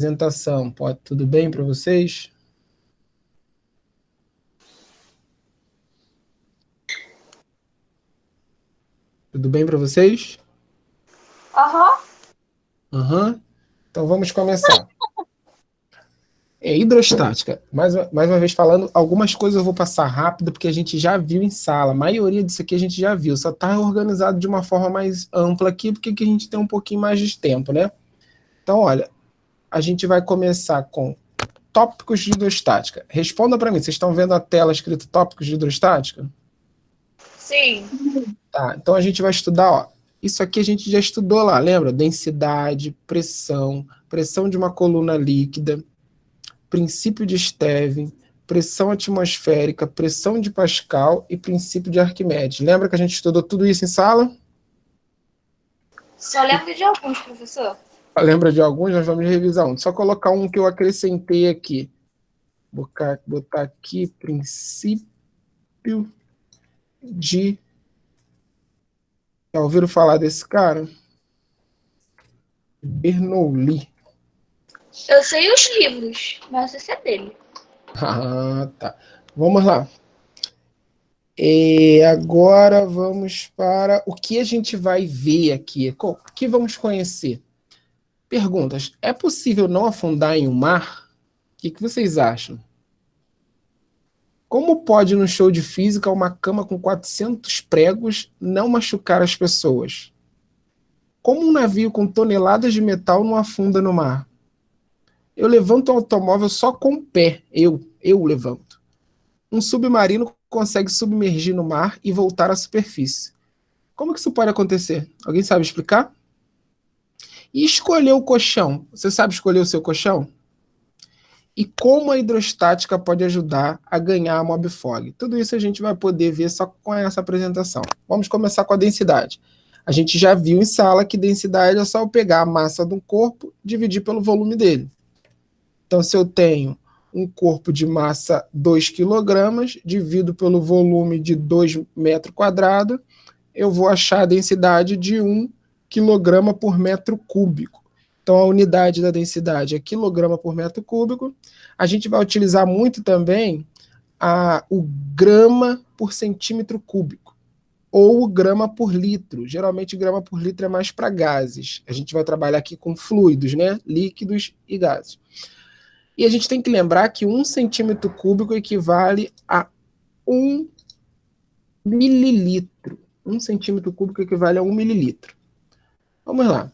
Apresentação, tudo bem para vocês? Tudo bem para vocês? Aham. Aham. Então vamos começar. Hidrostática. Mais uma vez falando, algumas coisas eu vou passar rápido porque a gente já viu em sala. A maioria disso aqui a gente já viu, só está organizado de uma forma mais ampla aqui porque aqui a gente tem um pouquinho mais de tempo, né? Então, olha, a gente vai começar com tópicos de hidrostática. Responda para mim, vocês estão vendo a tela escrito tópicos de hidrostática? Sim. Tá, então a gente vai estudar, ó. Isso aqui a gente já estudou lá, lembra? Densidade, pressão, pressão de uma coluna líquida, princípio de Stevin, pressão atmosférica, pressão de Pascal e princípio de Arquimedes. Lembra que a gente estudou tudo isso em sala? Só lembro de alguns, professor. Lembra de alguns? Nós vamos revisar um. Só colocar um que eu acrescentei aqui. Botar aqui princípio de... Já ouviram falar desse cara? Bernoulli. Eu sei os livros, mas esse é dele. Ah, tá. Vamos lá. E agora vamos para o que a gente vai ver aqui. O que vamos conhecer? Perguntas. É possível não afundar em um mar? O que vocês acham? Como pode, no show de física, uma cama com 400 pregos não machucar as pessoas? Como um navio com toneladas de metal não afunda no mar? Eu levanto um automóvel só com o pé. Eu levanto. Um submarino consegue submergir no mar e voltar à superfície. Como que isso pode acontecer? Alguém sabe explicar? E escolher o colchão. Você sabe escolher o seu colchão? E como a hidrostática pode ajudar a ganhar a MobFog? Tudo isso a gente vai poder ver só com essa apresentação. Vamos começar com a densidade. A gente já viu em sala que densidade é só eu pegar a massa de um corpo e dividir pelo volume dele. Então, se eu tenho um corpo de massa 2 kg, divido pelo volume de 2 metros quadrados, eu vou achar a densidade de 1 kg por metro cúbico. Então, a unidade da densidade é quilograma por metro cúbico. A gente vai utilizar muito também o grama por centímetro cúbico, ou o grama por litro. Geralmente, grama por litro é mais para gases. A gente vai trabalhar aqui com fluidos, né? Líquidos e gases. E a gente tem que lembrar que 1 centímetro cúbico equivale a 1 mililitro. 1 centímetro cúbico equivale a 1 mililitro. Vamos lá.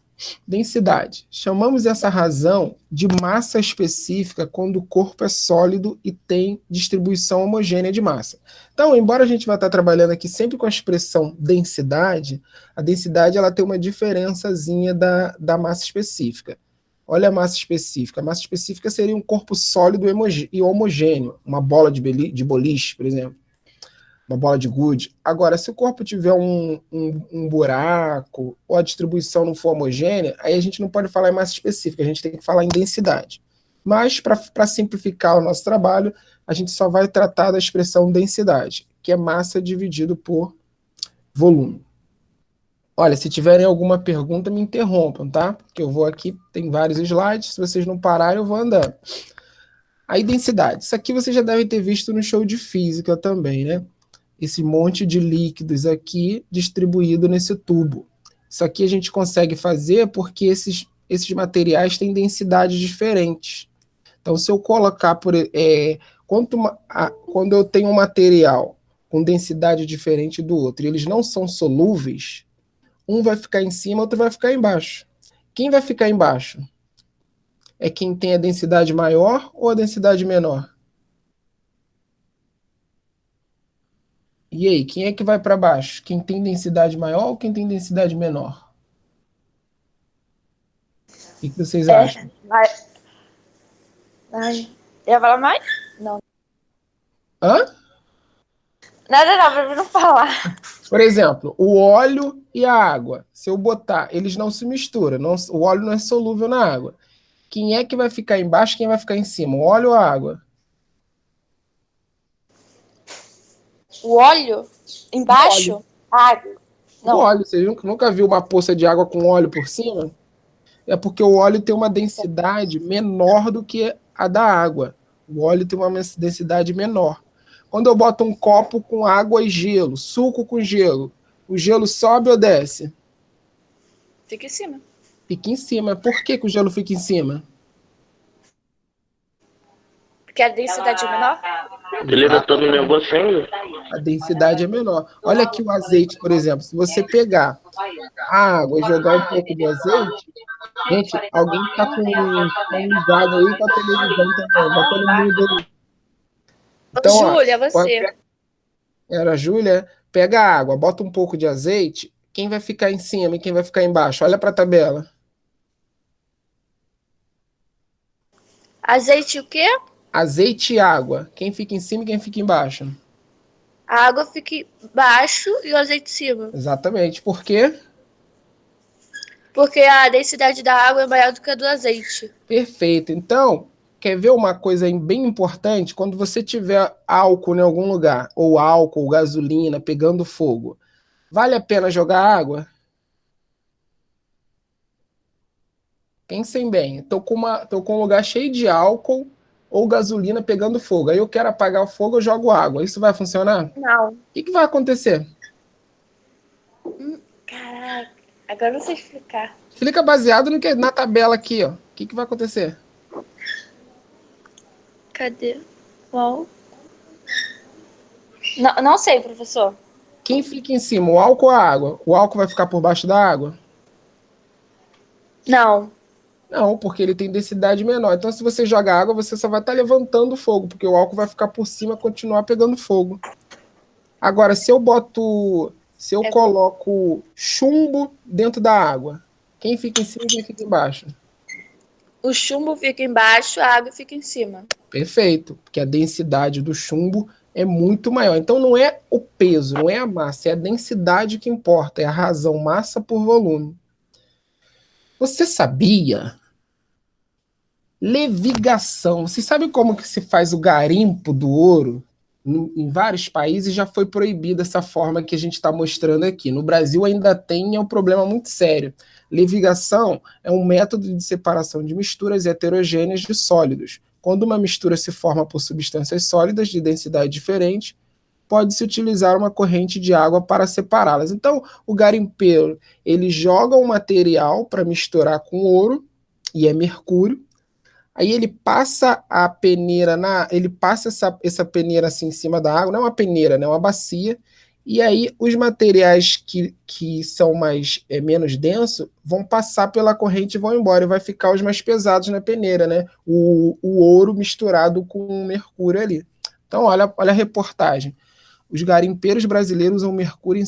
Densidade. Chamamos essa razão de massa específica quando o corpo é sólido e tem distribuição homogênea de massa. Então, embora a gente vá estar trabalhando aqui sempre com a expressão densidade, a densidade ela tem uma diferençazinha da massa específica. Olha a massa específica. A massa específica seria um corpo sólido e homogêneo, uma bola de boliche, por exemplo. Uma bola de gude. Agora, se o corpo tiver um buraco ou a distribuição não for homogênea, aí a gente não pode falar em massa específica, a gente tem que falar em densidade. Mas, para simplificar o nosso trabalho, a gente só vai tratar da expressão densidade, que é massa dividido por volume. Olha, se tiverem alguma pergunta, me interrompam, tá? Porque eu vou aqui, tem vários slides, se vocês não pararem, eu vou andando. Aí, densidade. Isso aqui vocês já devem ter visto no show de física também, né? Esse monte de líquidos aqui distribuído nesse tubo. Isso aqui a gente consegue fazer porque esses materiais têm densidades diferentes. Então, se eu colocar quando eu tenho um material com densidade diferente do outro e eles não são solúveis, um vai ficar em cima, outro vai ficar embaixo. Quem vai ficar embaixo? É quem tem a densidade maior ou a densidade menor? E aí, quem é que vai para baixo? Quem tem densidade maior ou quem tem densidade menor? O que vocês acham? Ia falar mais? Não. Hã? Nada, prefiro falar. Por exemplo, o óleo e a água. Se eu botar, eles não se misturam. O óleo não é solúvel na água. Quem é que vai ficar embaixo? Quem vai ficar em cima? O óleo ou a água? O óleo embaixo? O óleo. Água. O Não. óleo. Você nunca viu uma poça de água com óleo por cima? É porque o óleo tem uma densidade menor do que a da água. O óleo tem uma densidade menor. Quando eu boto um copo com água e gelo, suco com gelo, o gelo sobe ou desce? Fica em cima. Fica em cima. Por que que o gelo fica em cima? Porque a densidade é menor? Ele ainda tá no negócio ainda? A densidade é menor. Olha aqui o azeite, por exemplo. Se você pegar a água e jogar um pouco de azeite, gente, alguém está com o som ligado aí com a televisão também. Bota no mudo aí. Então, Júlia, você. Era a Júlia. Pega a água, bota um pouco de azeite. Quem vai ficar em cima e quem vai ficar embaixo? Olha para a tabela. Azeite o quê? Azeite e água. Quem fica em cima e quem fica embaixo? A água fica embaixo e o azeite em cima. Exatamente. Por quê? Porque a densidade da água é maior do que a do azeite. Perfeito. Então, quer ver uma coisa bem importante? Quando você tiver álcool em algum lugar, ou álcool, gasolina, pegando fogo, vale a pena jogar água? Pensem bem. Tô com um lugar cheio de álcool ou gasolina pegando fogo. Aí eu quero apagar o fogo, eu jogo água. Isso vai funcionar? Não. O que vai acontecer? Caraca, agora não sei explicar. Fica baseado no que na tabela aqui, ó. O que vai acontecer? Cadê? Bom. Não sei, professor. Quem fica em cima, o álcool ou a água? O álcool vai ficar por baixo da água? Não. Não, porque ele tem densidade menor. Então, se você joga água, você só vai estar levantando o fogo, porque o álcool vai ficar por cima e continuar pegando fogo. Agora, se eu coloco chumbo dentro da água, quem fica em cima e quem fica embaixo? O chumbo fica embaixo, a água fica em cima. Perfeito, porque a densidade do chumbo é muito maior. Então, não é o peso, não é a massa, é a densidade que importa, é a razão massa por volume. Você sabia? Levigação. Você sabe como que se faz o garimpo do ouro? Em vários países já foi proibida essa forma que a gente está mostrando aqui. No Brasil ainda tem, é um problema muito sério. Levigação é um método de separação de misturas heterogêneas de sólidos. Quando uma mistura se forma por substâncias sólidas de densidade diferente, pode-se utilizar uma corrente de água para separá-las. Então, o garimpeiro, ele joga um material para misturar com ouro, e é mercúrio. Aí ele passa a peneira ele passa essa peneira assim em cima da água, não é uma peneira, né, é uma bacia. E aí os materiais que são menos densos vão passar pela corrente e vão embora, e vai ficar os mais pesados na peneira, né? O ouro misturado com o mercúrio ali. Então, olha a reportagem. Os garimpeiros brasileiros usam mercúrio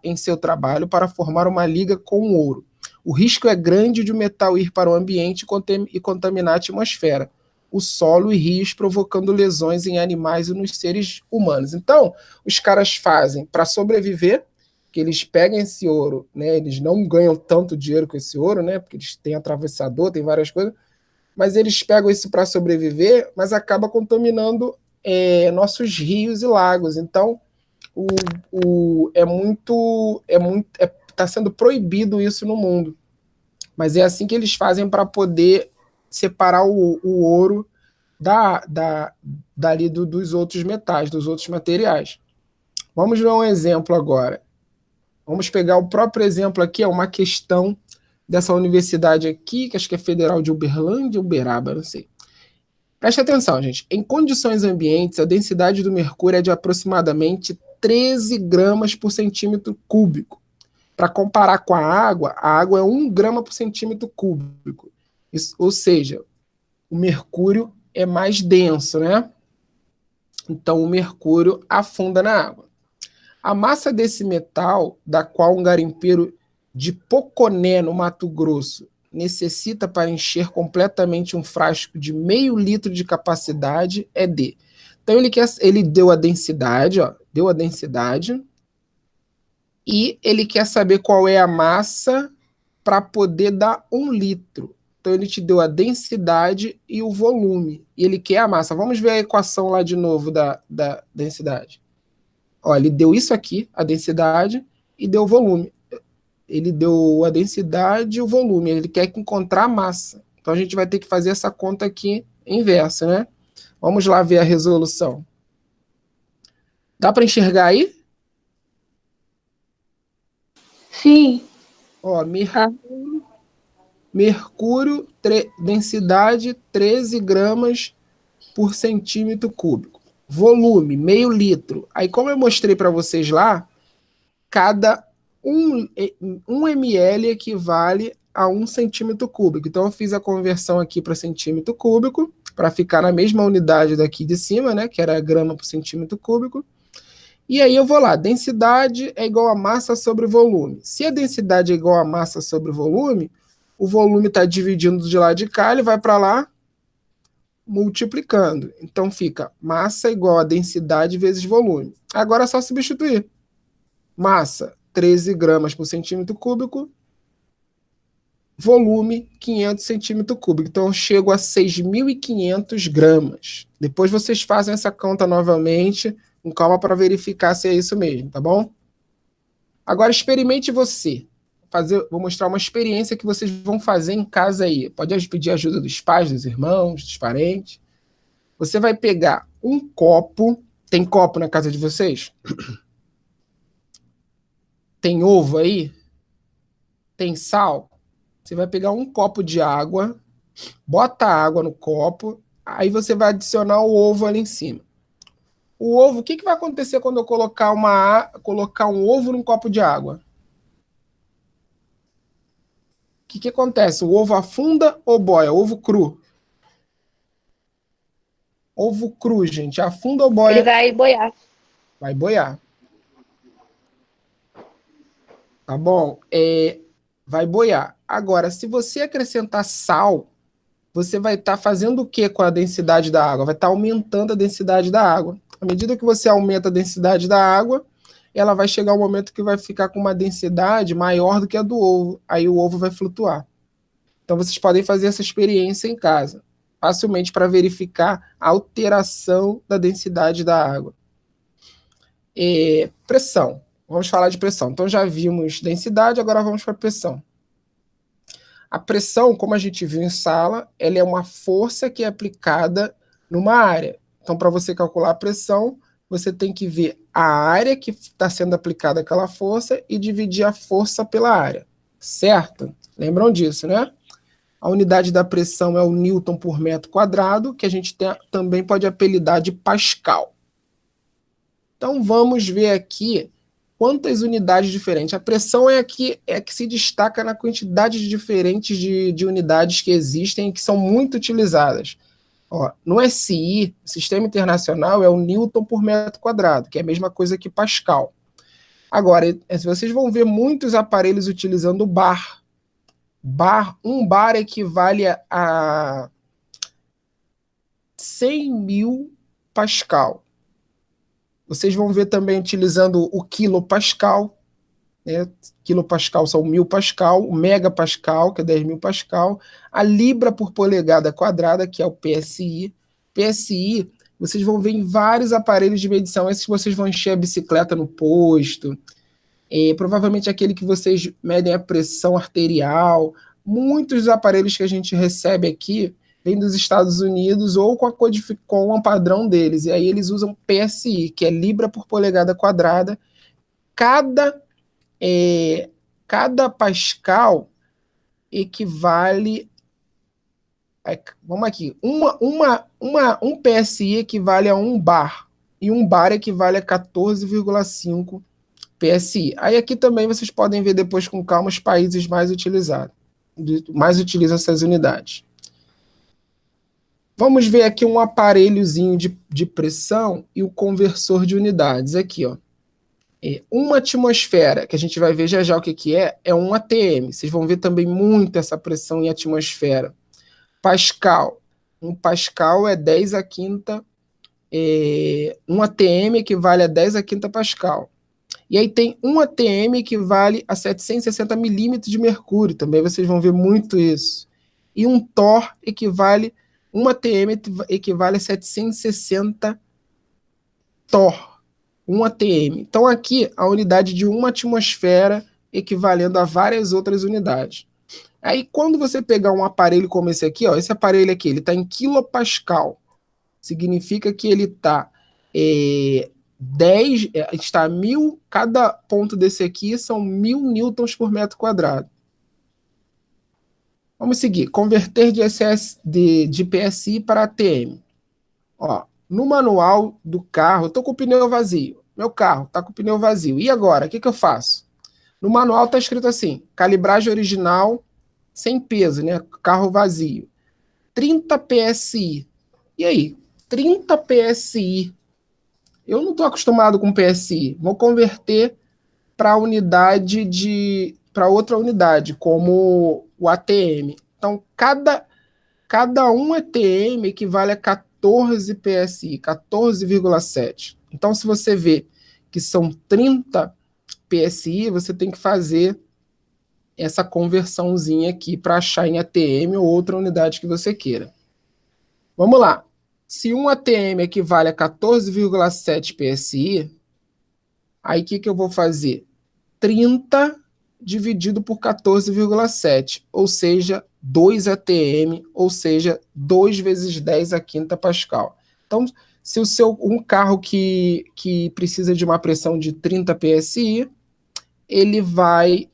em seu trabalho para formar uma liga com o ouro. O risco é grande de o metal ir para o ambiente e contaminar a atmosfera, o solo e rios, provocando lesões em animais e nos seres humanos. Então, os caras fazem para sobreviver, que eles pegam esse ouro, né? Eles não ganham tanto dinheiro com esse ouro, né? Porque eles têm atravessador, tem várias coisas, mas eles pegam isso para sobreviver, mas acaba contaminando nossos rios e lagos. Então, está sendo proibido isso no mundo. Mas é assim que eles fazem para poder separar o ouro dali dos outros metais, dos outros materiais. Vamos ver um exemplo agora. Vamos pegar o próprio exemplo aqui, é uma questão dessa universidade aqui, que acho que é Federal de Uberlândia, Uberaba, não sei. Preste atenção, gente. Em condições ambientes, a densidade do mercúrio é de aproximadamente 13 gramas por centímetro cúbico. Para comparar com a água é 1 grama por centímetro cúbico. Isso, ou seja, o mercúrio é mais denso, né? Então, o mercúrio afunda na água. A massa desse metal, da qual um garimpeiro de Poconé, no Mato Grosso, necessita para encher completamente um frasco de meio litro de capacidade, é D. Então, ele deu a densidade, ó, deu a densidade, e ele quer saber qual é a massa para poder dar 1 litro. Então, ele te deu a densidade e o volume. E ele quer a massa. Vamos ver a equação lá de novo da densidade. Ó, ele deu isso aqui, a densidade, e deu o volume. ele deu a densidade e o volume, ele quer encontrar a massa. Então a gente vai ter que fazer essa conta aqui inversa, né? Vamos lá ver a resolução. Dá para enxergar aí? Sim. Ó, mercúrio, densidade 13 gramas por centímetro cúbico. Volume, meio litro. Aí, como eu mostrei para vocês lá, cada 1 ml equivale a 1 centímetro cúbico. Então, eu fiz a conversão aqui para centímetro cúbico, para ficar na mesma unidade daqui de cima, né, que era grama por centímetro cúbico. E aí eu vou lá, densidade é igual a massa sobre volume. Se a densidade é igual a massa sobre volume, o volume está dividindo de lá de cá, ele vai para lá, multiplicando. Então fica massa igual a densidade vezes volume. Agora é só substituir. Massa, 13 gramas por centímetro cúbico. Volume, 500 centímetros cúbicos. Então eu chego a 6.500 gramas. Depois vocês fazem essa conta novamente, com calma, para verificar se é isso mesmo, tá bom? Agora experimente você. Vou mostrar uma experiência que vocês vão fazer em casa aí. Pode pedir ajuda dos pais, dos irmãos, dos parentes. Você vai pegar um copo. Tem copo na casa de vocês? Tem ovo aí? Tem sal? Você vai pegar um copo de água, bota a água no copo, aí você vai adicionar o ovo ali em cima. O ovo, o que vai acontecer quando eu colocar um ovo num copo de água? O que acontece? O ovo afunda ou boia? Ovo cru. Ovo cru, gente. Afunda ou boia? Ele vai boiar. Vai boiar. Tá bom? Vai boiar. Agora, se você acrescentar sal, você vai estar fazendo o que com a densidade da água? Vai estar aumentando a densidade da água. À medida que você aumenta a densidade da água, ela vai chegar um momento que vai ficar com uma densidade maior do que a do ovo. Aí o ovo vai flutuar. Então vocês podem fazer essa experiência em casa, facilmente, para verificar a alteração da densidade da água. Pressão. Vamos falar de pressão. Então já vimos densidade, agora vamos para pressão. A pressão, como a gente viu em sala, ela é uma força que é aplicada numa área. Então, para você calcular a pressão, você tem que ver a área que está sendo aplicada aquela força e dividir a força pela área. Certo? Lembram disso, né? A unidade da pressão é o Newton por metro quadrado, que a gente também pode apelidar de Pascal. Então, vamos ver aqui quantas unidades diferentes. A pressão é a que se destaca na quantidade diferentes de unidades que existem e que são muito utilizadas. Ó, no SI, Sistema Internacional, é o Newton por metro quadrado, que é a mesma coisa que Pascal. Agora, vocês vão ver muitos aparelhos utilizando o bar. Um bar equivale a 100.000 Pascal. Vocês vão ver também utilizando o quilopascal, né? Quilopascal são 1.000 pascal, o megapascal, que é 10.000 pascal, a libra por polegada quadrada, que é o PSI. PSI, vocês vão ver em vários aparelhos de medição, esses que vocês vão encher a bicicleta no posto, provavelmente aquele que vocês medem a pressão arterial. Muitos dos aparelhos que a gente recebe aqui vem dos Estados Unidos ou com um padrão deles. E aí eles usam PSI, que é libra por polegada quadrada. Cada pascal equivale... Vamos aqui. Um PSI equivale a 1 bar. E 1 bar equivale a 14,5 PSI. Aí aqui também vocês podem ver depois com calma os países mais utilizam essas unidades. Vamos ver aqui um aparelhozinho de pressão e o conversor de unidades. Aqui, ó. Uma atmosfera, que a gente vai ver já o que é 1 atm. Vocês vão ver também muito essa pressão em atmosfera. Pascal. 1 pascal é 10 a quinta. 1 atm equivale a 10 a quinta pascal. E aí tem 1 atm equivale a 760 milímetros de mercúrio. Também vocês vão ver muito isso. E 1 torr equivale... 1 atm equivale a 760 torr. 1 atm. Então aqui a unidade de 1 atmosfera equivalendo a várias outras unidades. Aí, quando você pegar um aparelho como esse aqui, ó, esse aparelho aqui, ele está em quilopascal. Significa que ele está 10, está 1000, cada ponto desse aqui são 1000 newtons por metro quadrado. Vamos seguir. Converter de PSI para ATM. Ó, no manual do carro, eu estou com o pneu vazio. Meu carro está com o pneu vazio. E agora? O que eu faço? No manual está escrito assim, calibragem original sem peso, né? Carro vazio. 30 PSI. E aí? 30 PSI. Eu não estou acostumado com PSI. Vou converter para unidade para outra unidade, como o ATM. Então, cada um ATM equivale a 14 PSI, 14,7. Então, se você vê que são 30 PSI, você tem que fazer essa conversãozinha aqui para achar em ATM ou outra unidade que você queira. Vamos lá. Se um ATM equivale a 14,7 PSI, aí o que eu vou fazer? 30 dividido por 14,7, ou seja, 2 ATM, ou seja, 2 vezes 10 a quinta Pascal. Então, se um carro que precisa de uma pressão de 30 PSI, ele vai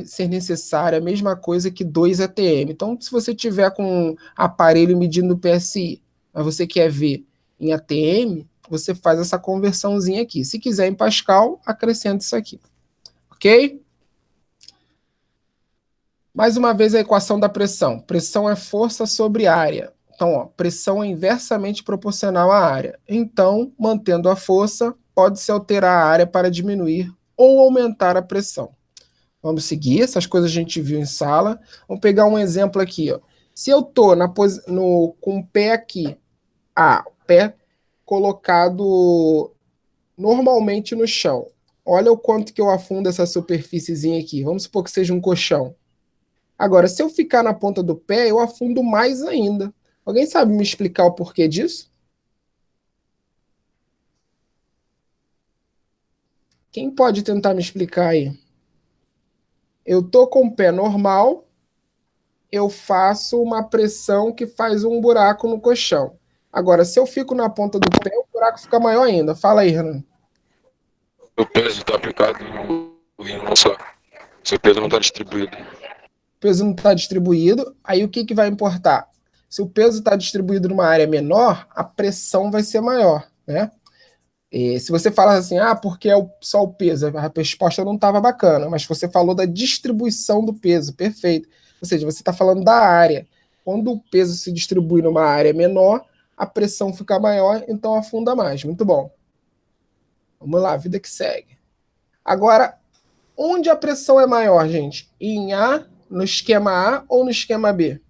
ser necessária a mesma coisa que 2 ATM. Então, se você tiver com um aparelho medindo PSI, mas você quer ver em ATM, você faz essa conversãozinha aqui. Se quiser em Pascal, acrescenta isso aqui. Ok? Mais uma vez a equação da pressão. Pressão é força sobre área. Então, ó, pressão é inversamente proporcional à área. Então, mantendo a força, pode-se alterar a área para diminuir ou aumentar a pressão. Vamos seguir, essas coisas a gente viu em sala. Vamos pegar um exemplo aqui. Ó. Se eu estou com o pé aqui, o pé colocado normalmente no chão, olha o quanto que eu afundo essa superfíciezinha aqui. Vamos supor que seja um colchão. Agora, se eu ficar na ponta do pé, eu afundo mais ainda. Alguém sabe me explicar o porquê disso? Quem pode tentar me explicar aí? Eu tô com o pé normal, eu faço uma pressão que faz um buraco no colchão. Agora, se eu fico na ponta do pé, o buraco fica maior ainda. Fala aí, Renan. O peso está aplicado em um só. Seu peso não está distribuído. O peso não está distribuído, aí o que vai importar? Se o peso está distribuído numa área menor, a pressão vai ser maior, né? E se você falar assim, porque é só o peso, a resposta não estava bacana, mas você falou da distribuição do peso, perfeito. Ou seja, você está falando da área. Quando o peso se distribui numa área menor, a pressão fica maior, então afunda mais. Muito bom. Vamos lá, vida que segue. Agora, onde a pressão é maior, gente? Em A, no esquema A ou no esquema B?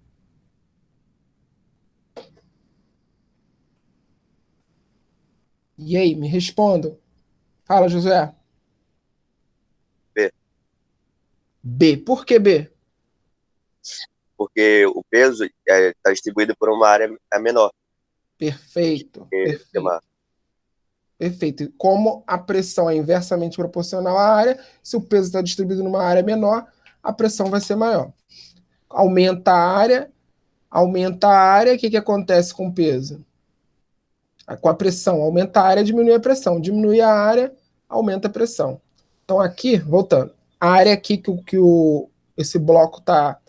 E aí, me respondam. Fala, José. B. B. Por que B? Porque o peso está distribuído por uma área menor. Perfeito. Perfeito. Perfeito. Como a pressão é inversamente proporcional à área, se o peso está distribuído numa área menor, a pressão vai ser maior. Aumenta a área, o que acontece com o peso? Com a pressão, aumenta a área, diminui a pressão. Diminui a área, aumenta a pressão. Então aqui, voltando, a área aqui que esse bloco está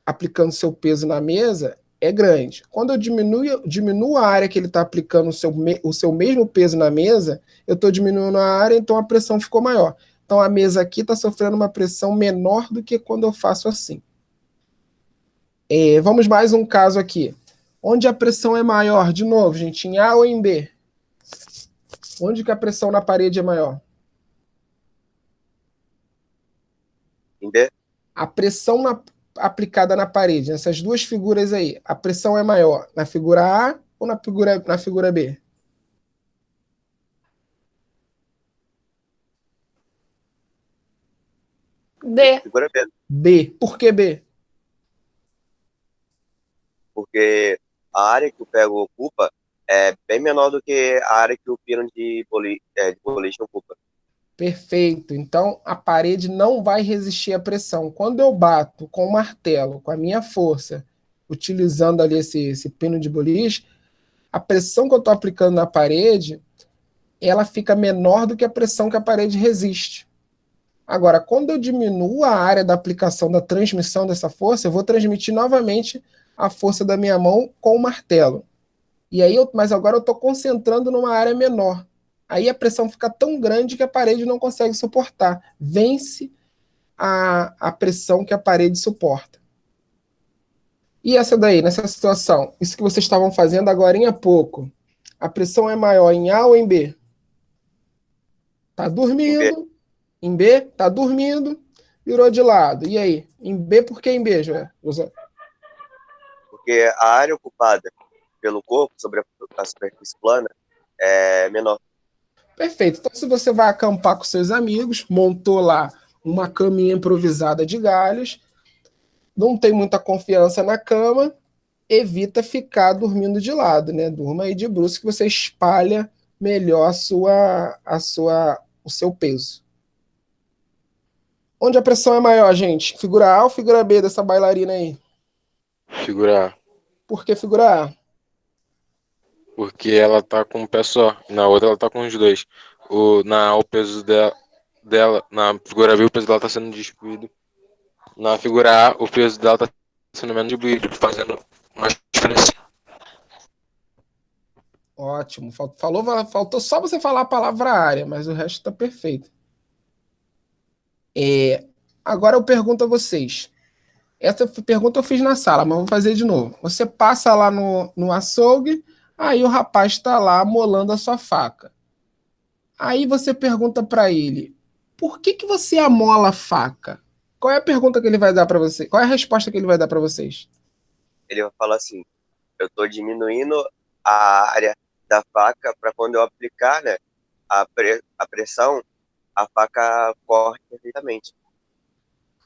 aplicando seu peso na mesa é grande. Quando eu diminuo a área que ele está aplicando o seu mesmo peso na mesa, eu estou diminuindo a área, então a pressão ficou maior. Então a mesa aqui está sofrendo uma pressão menor do que quando eu faço assim. Vamos mais um caso aqui. Onde a pressão é maior? De novo, gente, em A ou em B? Onde que a pressão na parede é maior? Em B. A pressão aplicada na parede, nessas duas figuras aí, a pressão é maior na figura A ou na figura B? B. Figura B. B. Por que B? Porque a área que o pego ocupa é bem menor do que a área que o pino de boliche ocupa. Perfeito. Então, a parede não vai resistir à pressão. Quando eu bato com o martelo, com a minha força, utilizando ali esse pino de boliche, a pressão que eu estou aplicando na parede, ela fica menor do que a pressão que a parede resiste. Agora, quando eu diminuo a área da aplicação da transmissão dessa força, eu vou transmitir novamente a força da minha mão com o martelo. E aí, mas agora eu estou concentrando numa área menor. Aí a pressão fica tão grande que a parede não consegue suportar. Vence a pressão que a parede suporta. E essa daí, nessa situação, isso que vocês estavam fazendo agora há pouco, a pressão é maior em A ou em B? Tá dormindo. Em B, tá dormindo, virou de lado. E aí? Em B, por que em B, José? Porque a área ocupada pelo corpo sobre a superfície plana é menor. Perfeito. Então, se você vai acampar com seus amigos, montou lá uma caminha improvisada de galhos, não tem muita confiança na cama, evita ficar dormindo de lado, né? Durma aí de bruços que você espalha melhor o seu peso. Onde a pressão é maior, gente? Figura A ou figura B dessa bailarina aí? Figura A. Por que figura A? Porque ela tá com um pé só. Na outra ela tá com os dois. O peso dela, na figura B, o peso dela tá sendo distribuído. Na figura A, o peso dela tá sendo menos distribuído, fazendo mais diferença. Ótimo. Faltou só você falar a palavra área, mas o resto tá perfeito. Agora eu pergunto a vocês. Essa pergunta eu fiz na sala, mas vou fazer de novo. Você passa lá no açougue, aí o rapaz está lá amolando a sua faca. Aí você pergunta para ele, por que você amola a faca? Qual é a pergunta que ele vai dar para você? Qual é a resposta que ele vai dar para vocês? Ele vai falar assim, eu estou diminuindo a área da faca para quando eu aplicar, né, a pressão, a faca corre perfeitamente.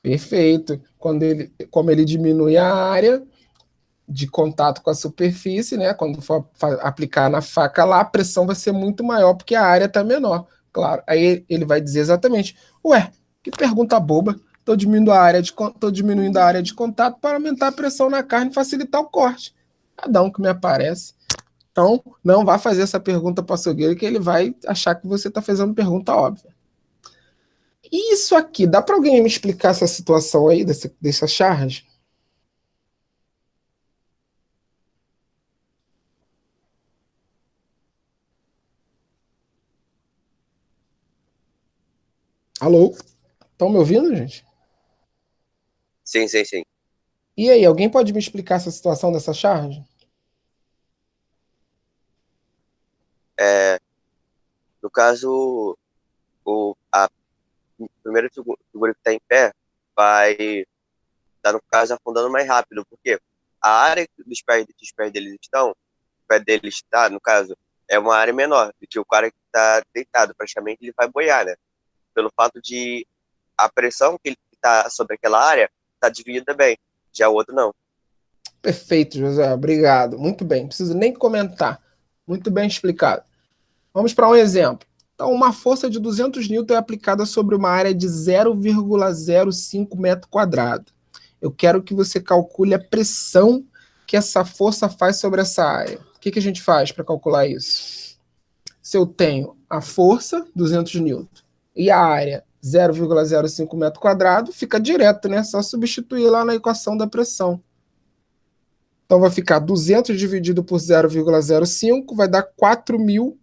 Perfeito. Como ele diminui a área de contato com a superfície, né? Quando for aplicar na faca lá, a pressão vai ser muito maior, porque a área está menor. Claro. Aí ele vai dizer exatamente: ué, que pergunta boba. Estou diminuindo a área de contato para aumentar a pressão na carne e facilitar o corte. Cada um que me aparece. Então, não vá fazer essa pergunta para o açougueiro, que ele vai achar que você está fazendo pergunta óbvia. E isso aqui, dá para alguém me explicar essa situação aí, dessa charge? Alô? Estão me ouvindo, gente? Sim, sim, sim. E aí, alguém pode me explicar essa situação dessa charge? No caso, a primeira figura que está em pé vai estar, no caso, afundando mais rápido, porque a área que os pés deles estão, o pé deles está, no caso, é uma área menor do que o cara que está deitado, praticamente ele vai boiar, né? Pelo fato de a pressão que ele está sobre aquela área está dividida bem, já o outro não. Perfeito, José, obrigado. Muito bem, não preciso nem comentar. Muito bem explicado. Vamos para um exemplo. Então, uma força de 200 N é aplicada sobre uma área de 0,05 metro quadrado. Eu quero que você calcule a pressão que essa força faz sobre essa área. O que a gente faz para calcular isso? Se eu tenho a força, 200 N, e a área, 0,05 metro quadrado, fica direto, né? Só substituir lá na equação da pressão. Então, vai ficar 200 dividido por 0,05, vai dar 4.000.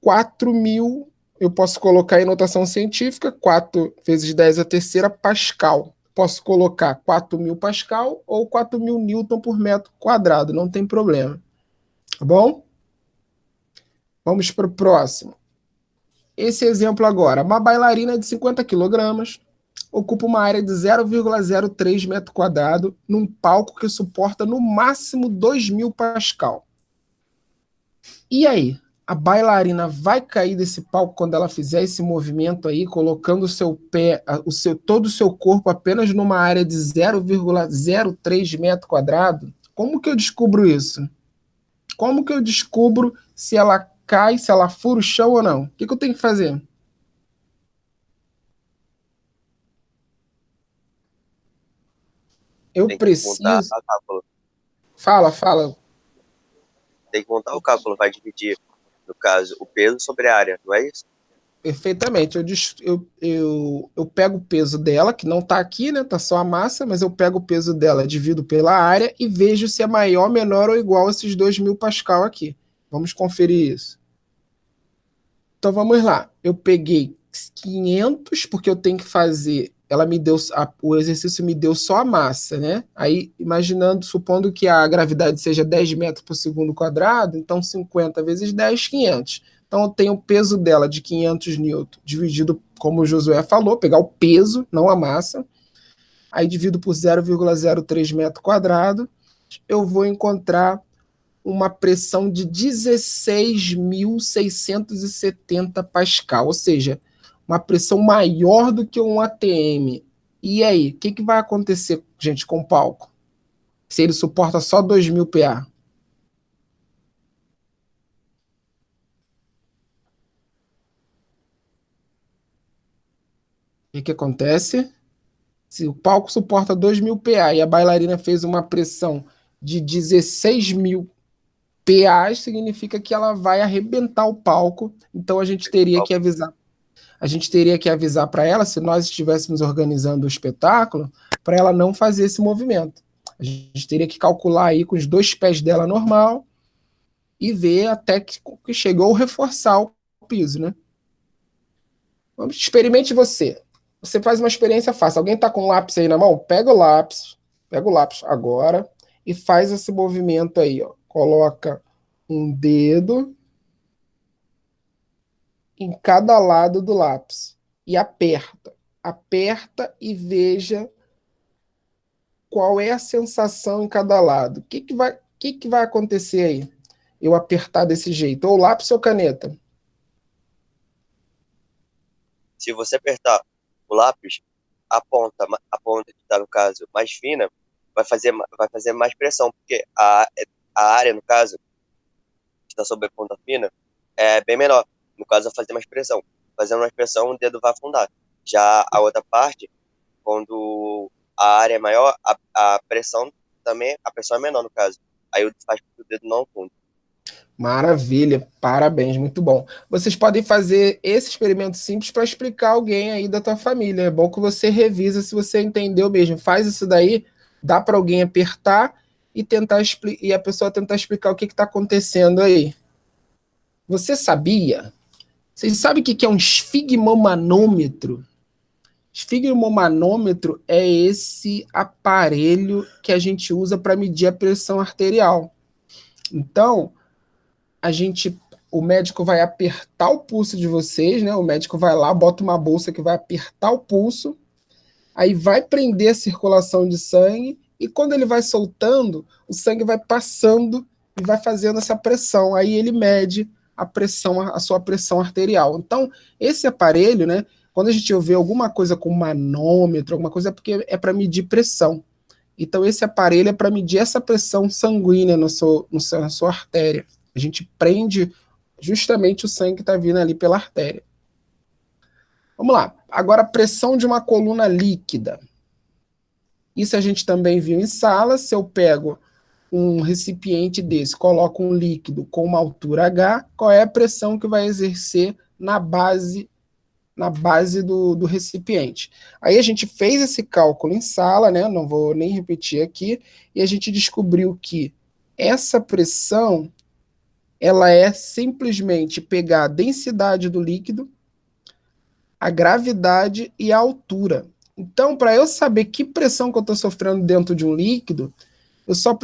4.000, eu posso colocar em notação científica, 4 vezes 10 a terceira Pascal. Posso colocar 4.000 Pascal ou 4.000 Newton por metro quadrado, não tem problema. Tá bom? Vamos para o próximo. Esse exemplo agora. Uma bailarina de 50 quilogramas ocupa uma área de 0,03 metro quadrado num palco que suporta no máximo 2.000 Pascal. E aí? A bailarina vai cair desse palco quando ela fizer esse movimento aí, colocando o seu pé, todo o seu corpo apenas numa área de 0,03 metro quadrado? Como que eu descubro isso? Como que eu descubro se ela cai, se ela fura o chão ou não? O que eu tenho que fazer? Eu Tem que montar preciso. o cálculo. Fala. Tem que montar o cálculo, vai dividir, no caso, o peso sobre a área, não é isso? Perfeitamente. Eu pego o peso dela, que não está aqui, né? Está só a massa, mas eu pego o peso dela, divido pela área e vejo se é maior, menor ou igual a esses 2.000 Pascal aqui. Vamos conferir isso. Então vamos lá. Eu peguei 500, porque eu tenho que fazer. Ela me deu. O exercício me deu só a massa, né? Aí, imaginando, supondo que a gravidade seja 10 metros por segundo quadrado, então 50 vezes 10, 500. Então eu tenho o peso dela de 500 newton, dividido, como o Josué falou, pegar o peso, não a massa. Aí divido por 0,03 metro quadrado. Eu vou encontrar uma pressão de 16.670 Pascal, ou seja, uma pressão maior do que um ATM. E aí, o que vai acontecer, gente, com o palco? Se ele suporta só 2.000 PA? O que acontece? Se o palco suporta 2.000 PA e a bailarina fez uma pressão de 16.000 PA, significa que ela vai arrebentar o palco. Então a gente teria que avisar. A gente teria que avisar para ela, se nós estivéssemos organizando o espetáculo, para ela não fazer esse movimento. A gente teria que calcular aí com os 2 pés dela normal e ver até que chegou a reforçar o piso, né? Vamos, experimente você. Você faz uma experiência fácil. Alguém está com um lápis aí na mão? Pega o lápis agora e faz esse movimento aí, ó. Coloca um dedo em cada lado do lápis e aperta. Aperta e veja qual é a sensação em cada lado. O que vai acontecer aí? Eu apertar desse jeito, ou lápis ou caneta? Se você apertar o lápis, a ponta que está, no caso, mais fina, vai fazer mais pressão, porque a área, no caso, que está sobre a ponta fina, é bem menor. No caso, vai fazer mais pressão. Fazendo mais pressão, o dedo vai afundar. Já a outra parte, quando a área é maior, a pressão também, a pressão é menor, no caso. Aí faz com que o dedo não afunde. Maravilha, parabéns, muito bom. Vocês podem fazer esse experimento simples para explicar alguém aí da tua família. É bom que você revisa se você entendeu mesmo. Faz isso daí, dá para alguém apertar e e a pessoa tentar explicar o que está acontecendo aí. Você sabia? Vocês sabem o que é um esfigmomanômetro? Esfigmomanômetro é esse aparelho que a gente usa para medir a pressão arterial. Então, o médico vai apertar o pulso de vocês, né? O médico vai lá, bota uma bolsa que vai apertar o pulso, aí vai prender a circulação de sangue, e quando ele vai soltando, o sangue vai passando e vai fazendo essa pressão. Aí ele mede a sua pressão arterial. Então, esse aparelho, né? Quando a gente vê alguma coisa com manômetro, alguma coisa, é porque é para medir pressão. Então, esse aparelho é para medir essa pressão sanguínea na sua artéria. A gente prende justamente o sangue que está vindo ali pela artéria. Vamos lá. Agora, a pressão de uma coluna líquida. Isso a gente também viu em sala. Se eu pego um recipiente desse, coloco um líquido com uma altura H, qual é a pressão que vai exercer na base do recipiente? Aí a gente fez esse cálculo em sala, né? Não vou nem repetir aqui, e a gente descobriu que essa pressão ela é simplesmente pegar a densidade do líquido, a gravidade e a altura. Então, para eu saber que pressão que eu estou sofrendo dentro de um líquido,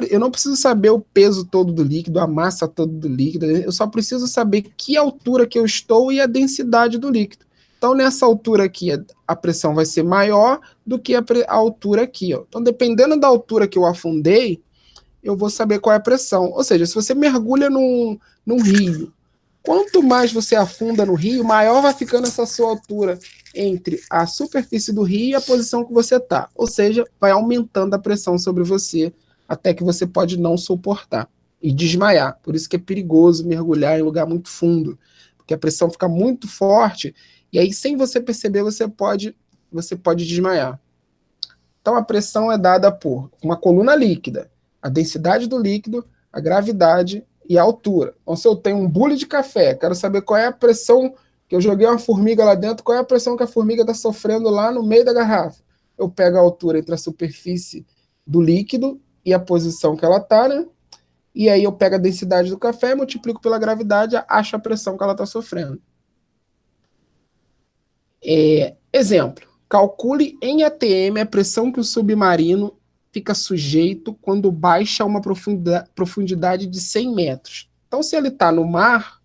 eu não preciso saber o peso todo do líquido, a massa toda do líquido, eu só preciso saber que altura que eu estou e a densidade do líquido. Então, nessa altura aqui, a pressão vai ser maior do que a altura aqui. Ó. Então, dependendo da altura que eu afundei, eu vou saber qual é a pressão. Ou seja, se você mergulha num rio, quanto mais você afunda no rio, maior vai ficando essa sua altura entre a superfície do rio e a posição que você está. Ou seja, vai aumentando a pressão sobre você até que você pode não suportar e desmaiar. Por isso que é perigoso mergulhar em lugar muito fundo, porque a pressão fica muito forte e aí, sem você perceber, você pode desmaiar. Então, a pressão é dada por uma coluna líquida, a densidade do líquido, a gravidade e a altura. Então, se eu tenho um bule de café, quero saber qual é a pressão que eu joguei uma formiga lá dentro, qual é a pressão que a formiga está sofrendo lá no meio da garrafa. Eu pego a altura entre a superfície do líquido e a posição que ela está, né? E aí eu pego a densidade do café, multiplico pela gravidade, acho a pressão que ela está sofrendo. Exemplo, calcule em ATM a pressão que o submarino fica sujeito quando baixa a uma profundidade de 100 metros. Então, se ele está no mar,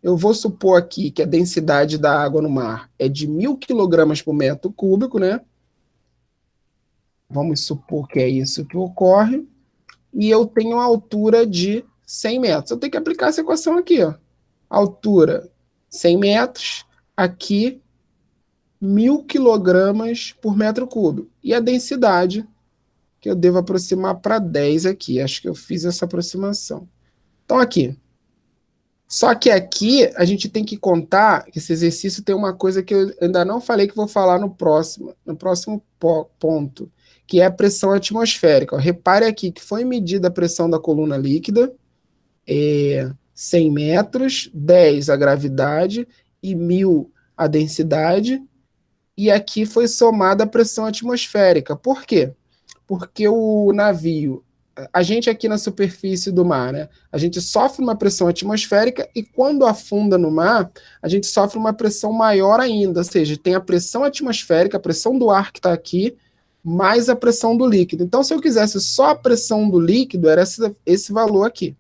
eu vou supor aqui que a densidade da água no mar é de 1.000 kg por metro cúbico, né? Vamos supor que é isso que ocorre. E eu tenho uma altura de 100 metros. Eu tenho que aplicar essa equação aqui, ó. Altura 100 metros, aqui 1.000 kg por metro cúbico. E a densidade, que eu devo aproximar para 10 aqui. Acho que eu fiz essa aproximação. Então, aqui. Só que aqui a gente tem que contar que esse exercício tem uma coisa que eu ainda não falei que vou falar no próximo ponto, que é a pressão atmosférica. Ó, repare aqui que foi medida a pressão da coluna líquida, 100 metros, 10 a gravidade e 1.000 a densidade, e aqui foi somada a pressão atmosférica. Por quê? Porque o navio, a gente aqui na superfície do mar, né, a gente sofre uma pressão atmosférica e quando afunda no mar, a gente sofre uma pressão maior ainda, ou seja, tem a pressão atmosférica, a pressão do ar que está aqui, mais a pressão do líquido. Então, se eu quisesse só a pressão do líquido, era esse valor aqui.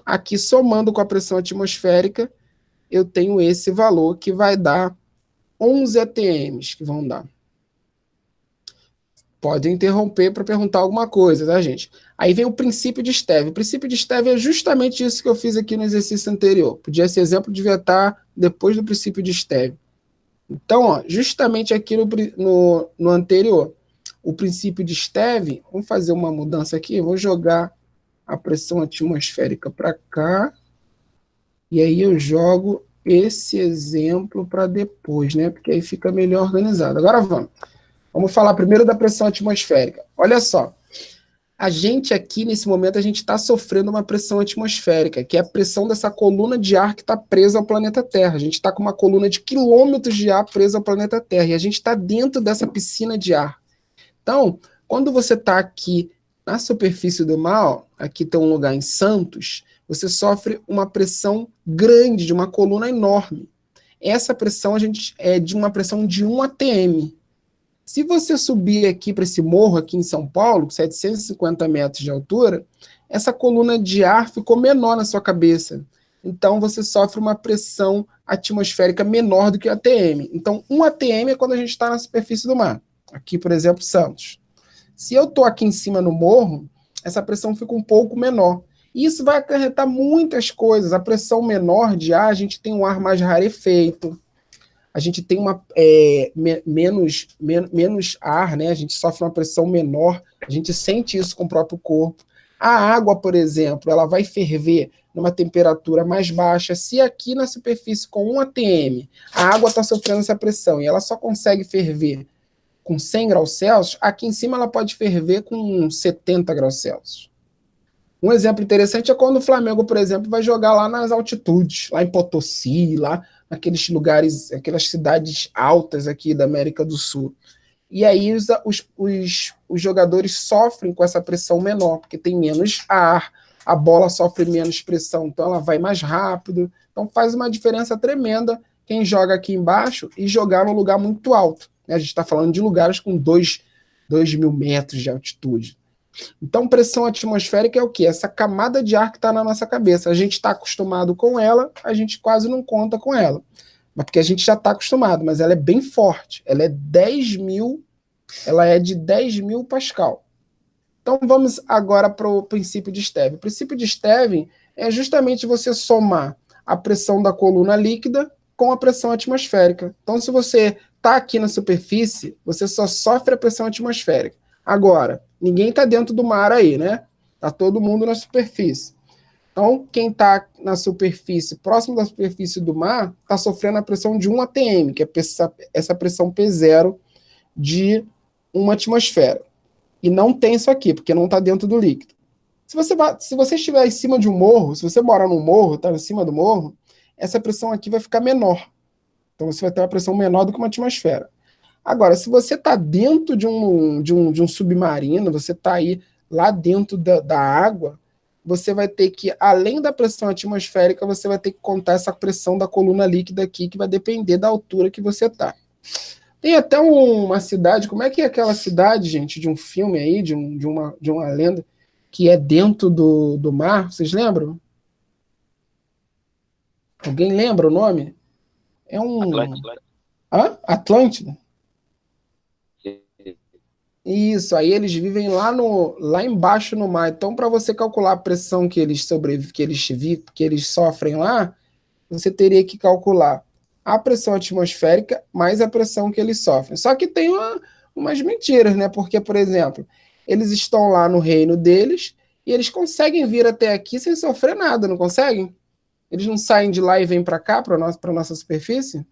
Aqui, somando com a pressão atmosférica, eu tenho esse valor que vai dar 11 ATMs que vão dar. Pode interromper para perguntar alguma coisa, tá, gente? Aí vem o princípio de Stevin. O princípio de Stevin é justamente isso que eu fiz aqui no exercício anterior. Esse exemplo devia estar depois do princípio de Stevin. Então, ó, justamente aqui no anterior, o princípio de Stevin, vamos fazer uma mudança aqui, eu vou jogar a pressão atmosférica para cá, e aí eu jogo esse exemplo para depois, né? Porque aí fica melhor organizado. Agora vamos falar primeiro da pressão atmosférica. Olha só, a gente aqui, nesse momento, a gente está sofrendo uma pressão atmosférica, que é a pressão dessa coluna de ar que está presa ao planeta Terra. A gente está com uma coluna de quilômetros de ar presa ao planeta Terra, e a gente está dentro dessa piscina de ar. Então, quando você está aqui na superfície do mar, ó, aqui tem um lugar em Santos, você sofre uma pressão grande, de uma coluna enorme. Essa pressão é de uma pressão de 1 atm. Se você subir aqui para esse morro aqui em São Paulo, 750 metros de altura, essa coluna de ar ficou menor na sua cabeça. Então, você sofre uma pressão atmosférica menor do que a ATM. Então, 1 atm é quando a gente está na superfície do mar. Aqui, por exemplo, Santos. Se eu estou aqui em cima no morro, essa pressão fica um pouco menor. Isso vai acarretar muitas coisas. A pressão menor de ar, a gente tem um ar mais rarefeito, a gente tem menos ar, né? A gente sofre uma pressão menor, a gente sente isso com o próprio corpo. A água, por exemplo, ela vai ferver numa temperatura mais baixa. Se aqui na superfície com 1 atm, a água está sofrendo essa pressão e ela só consegue ferver com 100 graus Celsius, aqui em cima ela pode ferver com 70 graus Celsius. Um exemplo interessante é quando o Flamengo, por exemplo, vai jogar lá nas altitudes, lá em Potosí, lá naqueles lugares, aquelas cidades altas aqui da América do Sul. E aí os jogadores sofrem com essa pressão menor, porque tem menos ar, a bola sofre menos pressão, então ela vai mais rápido. Então faz uma diferença tremenda quem joga aqui embaixo e jogar num lugar muito alto. A gente está falando de lugares com 2.000 metros de altitude. Então, pressão atmosférica é o quê? Essa camada de ar que está na nossa cabeça. A gente está acostumado com ela, a gente quase não conta com ela. Mas porque a gente já está acostumado, mas ela é bem forte. Ela é de 10.000 Pascal. Então, vamos agora para o princípio de Stevin. O princípio de Stevin é justamente você somar a pressão da coluna líquida com a pressão atmosférica. Então, se você está aqui na superfície, você só sofre a pressão atmosférica. Agora, ninguém está dentro do mar aí, né? Está todo mundo na superfície. Então, quem está na superfície, próximo da superfície do mar, está sofrendo a pressão de 1 atm, que é essa pressão P0 de uma atmosfera. E não tem isso aqui, porque não está dentro do líquido. Se você estiver em cima de um morro, se você morar num morro, está em cima do morro, essa pressão aqui vai ficar menor. Então você vai ter uma pressão menor do que uma atmosfera. Agora, se você está dentro de um submarino, você está aí lá dentro da água, você vai ter que, além da pressão atmosférica, você vai ter que contar essa pressão da coluna líquida aqui, que vai depender da altura que você está. Tem até uma cidade, como é que é aquela cidade, gente, de um filme aí, de uma lenda, que é dentro do mar? Vocês lembram? Alguém lembra o nome? É Atlântida. Hã? Atlântida? Sim. Isso, aí eles vivem lá embaixo no mar. Então, para você calcular a pressão que eles sofrem lá, você teria que calcular a pressão atmosférica mais a pressão que eles sofrem. Só que tem umas mentiras, né? Porque, por exemplo, eles estão lá no reino deles e eles conseguem vir até aqui sem sofrer nada, não conseguem? Eles não saem de lá e vêm para cá, para a nossa superfície?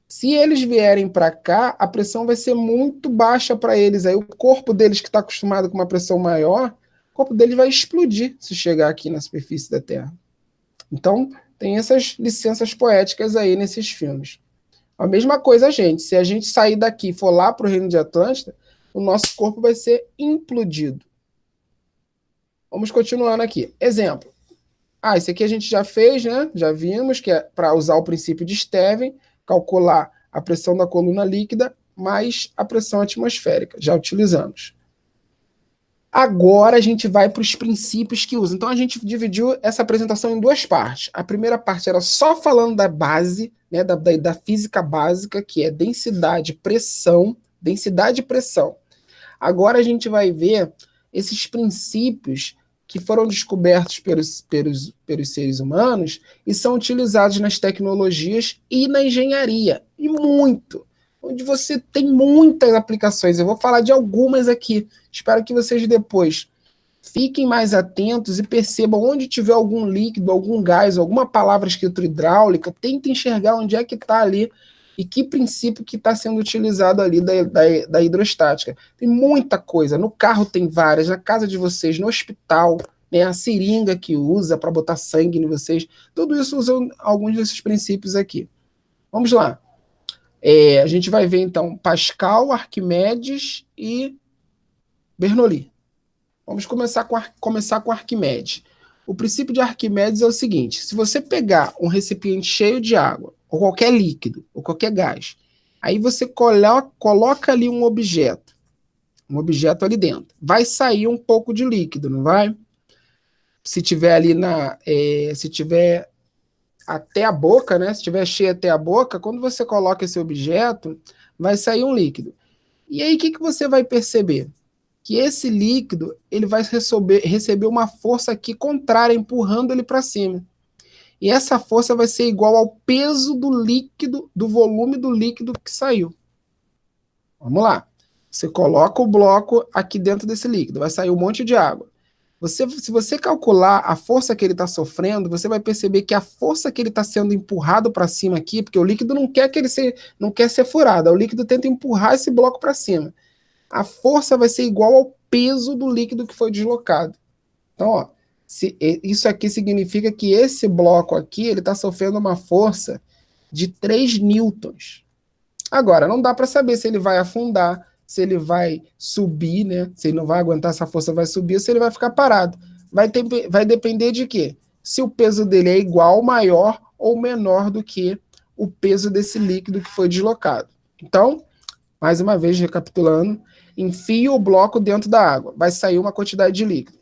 Se eles vierem para cá, a pressão vai ser muito baixa para eles. Aí o corpo deles, que está acostumado com uma pressão maior, o corpo deles vai explodir se chegar aqui na superfície da Terra. Então, tem essas licenças poéticas aí nesses filmes. A mesma coisa, gente. Se a gente sair daqui e for lá para o reino de Atlântida, o nosso corpo vai ser implodido. Vamos continuando aqui. Exemplo. Esse aqui a gente já fez, né? Já vimos que é para usar o princípio de Stevin, calcular a pressão da coluna líquida mais a pressão atmosférica. Já utilizamos. Agora a gente vai para os princípios que usa. Então a gente dividiu essa apresentação em duas partes. A primeira parte era só falando da base, né, da física básica, que é densidade, pressão, densidade e pressão. Agora a gente vai ver esses princípios que foram descobertos pelos seres humanos e são utilizados nas tecnologias e na engenharia. E muito. Onde você tem muitas aplicações. Eu vou falar de algumas aqui. Espero que vocês depois fiquem mais atentos e percebam onde tiver algum líquido, algum gás, alguma palavra escrita hidráulica, tentem enxergar onde é que está ali e que princípio que está sendo utilizado ali da hidrostática. Tem muita coisa. No carro tem várias, na casa de vocês, no hospital, né, a seringa que usa para botar sangue em vocês. Tudo isso usa alguns desses princípios aqui. Vamos lá. A gente vai ver, então, Pascal, Arquimedes e Bernoulli. Vamos começar com Arquimedes. O princípio de Arquimedes é o seguinte: se você pegar um recipiente cheio de água, ou qualquer líquido, ou qualquer gás, aí você coloca ali um objeto ali dentro. Vai sair um pouco de líquido, não vai? Se tiver ali se tiver até a boca, né? Se estiver cheio até a boca, quando você coloca esse objeto, vai sair um líquido. E aí, o que você vai perceber? Que esse líquido ele vai receber uma força aqui contrária, empurrando ele para cima. E essa força vai ser igual ao peso do líquido, do volume do líquido que saiu. Vamos lá. Você coloca o bloco aqui dentro desse líquido, vai sair um monte de água. Se você calcular a força que ele está sofrendo, você vai perceber que a força que ele está sendo empurrado para cima aqui, porque o líquido não quer ser furado, o líquido tenta empurrar esse bloco para cima. A força vai ser igual ao peso do líquido que foi deslocado. Então, isso aqui significa que esse bloco aqui ele está sofrendo uma força de 3 newtons. Agora, não dá para saber se ele vai afundar, se ele vai subir, né? Se ele não vai aguentar essa força, vai subir, ou se ele vai ficar parado. Vai depender de quê? Se o peso dele é igual, maior ou menor do que o peso desse líquido que foi deslocado. Então, mais uma vez, recapitulando, enfia o bloco dentro da água, vai sair uma quantidade de líquido.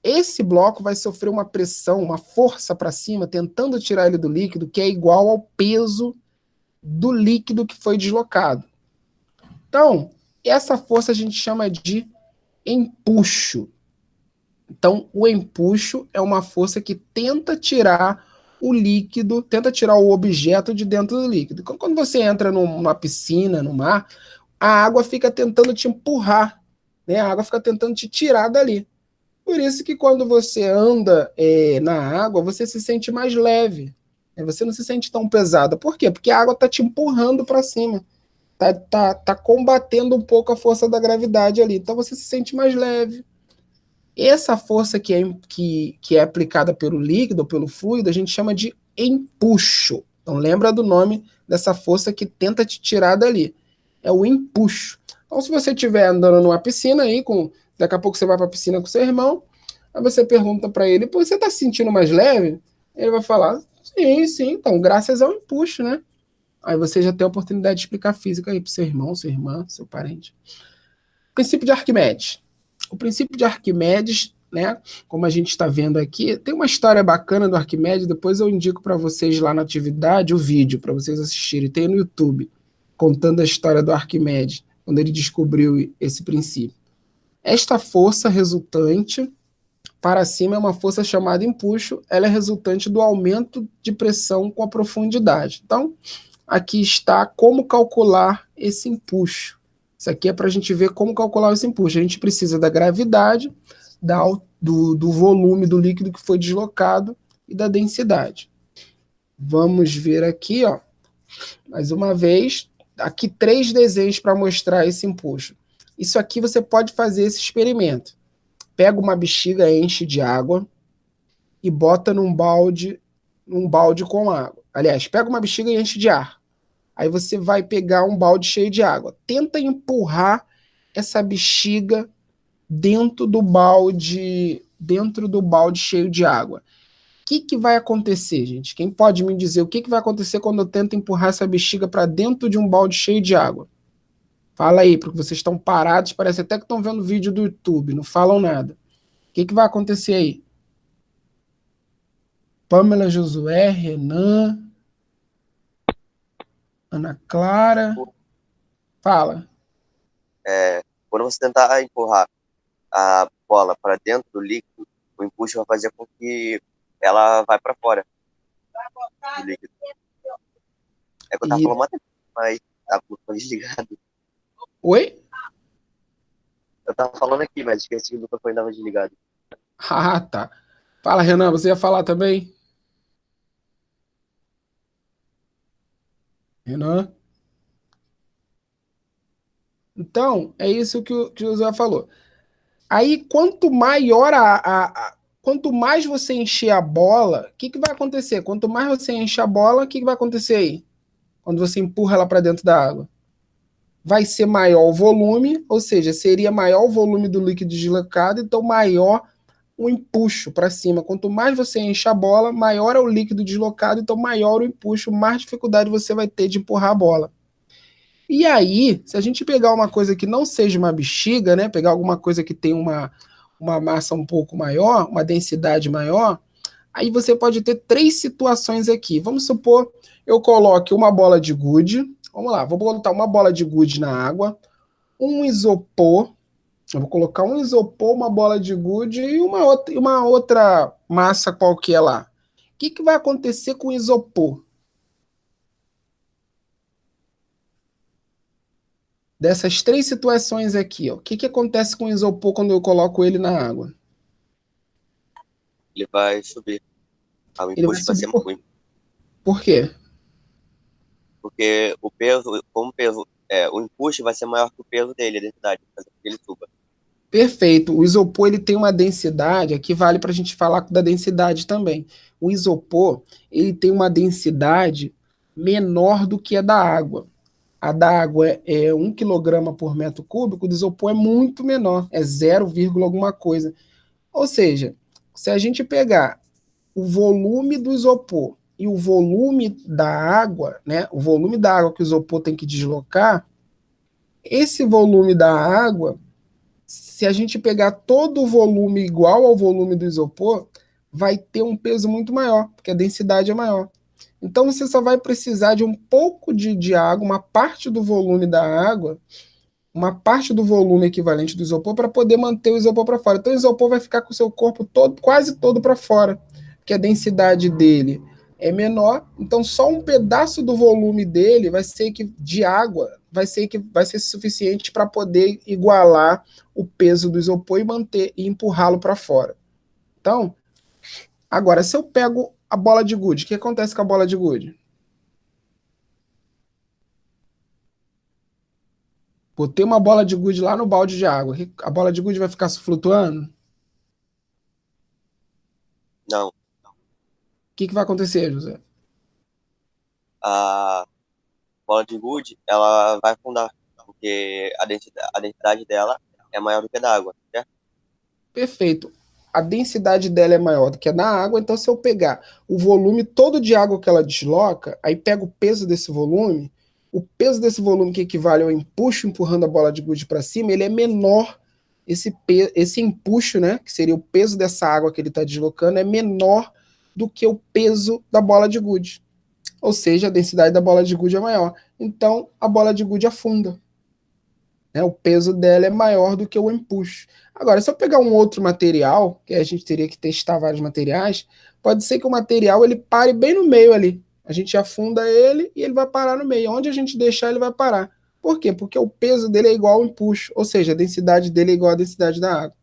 Esse bloco vai sofrer uma pressão, uma força para cima, tentando tirar ele do líquido, que é igual ao peso do líquido que foi deslocado. Então, essa força a gente chama de empuxo. Então, o empuxo é uma força que tenta tirar o líquido, tenta tirar o objeto de dentro do líquido. Quando você entra numa piscina, no mar, a água fica tentando te empurrar, né? A água fica tentando te tirar dali. Por isso que quando você anda na água, você se sente mais leve. Você não se sente tão pesado. Por quê? Porque a água está te empurrando para cima. tá combatendo um pouco a força da gravidade ali. Então você se sente mais leve. Essa força que é aplicada pelo líquido ou pelo fluido, a gente chama de empuxo. Então lembra do nome dessa força que tenta te tirar dali. É o empuxo. Então se você estiver andando numa piscina aí, daqui a pouco você vai para a piscina com seu irmão, aí você pergunta para ele, pô, você está se sentindo mais leve? Ele vai falar, sim, então graças ao empuxo, né? Aí você já tem a oportunidade de explicar física aí para seu irmão, sua irmã, seu parente. Princípio de Arquimedes. O princípio de Arquimedes, né, como a gente está vendo aqui, tem uma história bacana do Arquimedes, depois eu indico para vocês lá na atividade o vídeo, para vocês assistirem, tem no YouTube, contando a história do Arquimedes, quando ele descobriu esse princípio. Esta força resultante para cima é uma força chamada empuxo, ela é resultante do aumento de pressão com a profundidade. Então, aqui está como calcular esse empuxo. Isso aqui é para a gente ver como calcular esse empuxo. A gente precisa da gravidade, do volume do líquido que foi deslocado e da densidade. Vamos ver aqui, ó, mais uma vez, aqui 3 desenhos para mostrar esse empuxo. Isso aqui você pode fazer esse experimento. Pega uma bexiga, enche de água e bota num balde com água. Aliás, pega uma bexiga e enche de ar. Aí você vai pegar um balde cheio de água. Tenta empurrar essa bexiga dentro do balde cheio de água. O que vai acontecer, gente? Quem pode me dizer o que vai acontecer quando eu tento empurrar essa bexiga para dentro de um balde cheio de água? Fala aí, porque vocês estão parados, parece até que estão vendo vídeo do YouTube, não falam nada. O que vai acontecer aí? Pamela, Josué, Renan, Ana Clara. Fala. Quando você tentar empurrar a bola para dentro do líquido, o empuxo vai fazer com que ela vai para fora do líquido. É que eu tava falando matemática, mas tá com o microfone desligado. Oi? Eu tava falando aqui, mas esqueci que o microfone estava desligado. Ah, tá. Fala, Renan, você ia falar também? Renan? Então, é isso que o Josué falou. Aí, quanto maior quanto mais você encher a bola, o que vai acontecer? Quanto mais você enche a bola, o que vai acontecer aí? Quando você empurra ela para dentro da água? Vai ser maior o volume, ou seja, seria maior o volume do líquido deslocado, então maior o empuxo para cima. Quanto mais você enche a bola, maior é o líquido deslocado, então maior o empuxo, mais dificuldade você vai ter de empurrar a bola. E aí, se a gente pegar uma coisa que não seja uma bexiga, né, pegar alguma coisa que tem uma massa um pouco maior, uma densidade maior, aí você pode ter 3 situações aqui. Vamos supor, eu coloque uma bola de gude, vamos lá, vou botar uma bola de gude na água, um isopor, eu vou colocar um isopor, uma bola de gude e uma outra massa qualquer lá. O que vai acontecer com o isopor? Dessas 3 situações aqui, ó, o que acontece com o isopor quando eu coloco ele na água? Ele vai subir. O Ele vai empuxo vai subir ser muito. Por quê? Porque o peso, o empuxo vai ser maior que o peso dele, a densidade, vai fazer com que ele suba. Perfeito. O isopor ele tem uma densidade, aqui vale para a gente falar da densidade também. O isopor ele tem uma densidade menor do que a da água. A da água é 1 kg por metro cúbico, o do isopor é muito menor, é 0, alguma coisa. Ou seja, se a gente pegar o volume do isopor e o volume da água, né, o volume da água que o isopor tem que deslocar, esse volume da água, se a gente pegar todo o volume igual ao volume do isopor, vai ter um peso muito maior, porque a densidade é maior. Então você só vai precisar de um pouco de água, uma parte do volume da água, uma parte do volume equivalente do isopor para poder manter o isopor para fora. Então o isopor vai ficar com o seu corpo todo, quase todo para fora, porque a densidade dele é menor, então só um pedaço do volume dele vai ser de água, vai ser suficiente para poder igualar o peso do isopor e manter e empurrá-lo para fora. Então, agora se eu pego a bola de gude, o que acontece com a bola de gude? Botei uma bola de gude lá no balde de água. A bola de gude vai ficar flutuando? O Não. que vai acontecer, José? A bola de gude, ela vai afundar, porque a densidade dela é maior do que a da água, certo? Perfeito. A densidade dela é maior do que a da água, então se eu pegar o volume todo de água que ela desloca, aí pego o peso desse volume, o peso desse volume que equivale ao empuxo empurrando a bola de gude para cima, ele é menor, esse empuxo, né, que seria o peso dessa água que ele está deslocando, é menor do que o peso da bola de gude. Ou seja, a densidade da bola de gude é maior. Então, a bola de gude afunda. Né? O peso dela é maior do que o empuxo. Agora, se eu pegar um outro material, que a gente teria que testar vários materiais, pode ser que o material ele pare bem no meio ali. A gente afunda ele e ele vai parar no meio. Onde a gente deixar, ele vai parar. Por quê? Porque o peso dele é igual ao empuxo, ou seja, a densidade dele é igual à densidade da água.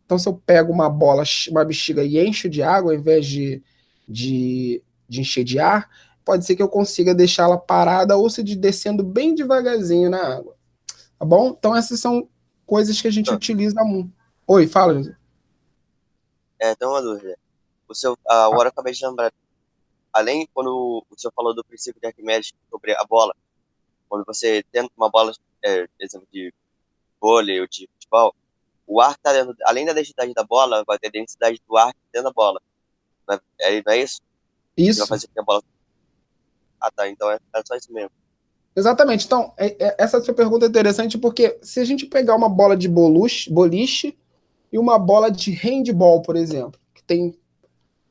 Então, se eu pego uma bola, uma bexiga e encho de água, ao invés de encher de ar, pode ser que eu consiga deixá-la parada ou se descendo bem devagarzinho na água. Tá bom? Então, essas são coisas que a gente utiliza muito. Oi, fala, José. Tem uma dúvida. Agora eu acabei de lembrar. Além, quando o senhor falou do princípio de Arquimedes sobre a bola, quando você tenta uma bola, exemplo de vôlei ou de futebol, o ar que tá dentro, além da densidade da bola, vai ter a densidade do ar dentro da bola. Não é isso? Que vai Isso. fazer com que a bola... Ah, tá. Então é só isso mesmo. Exatamente. Então, essa sua pergunta é interessante porque se a gente pegar uma bola de boliche e uma bola de handball, por exemplo, que tem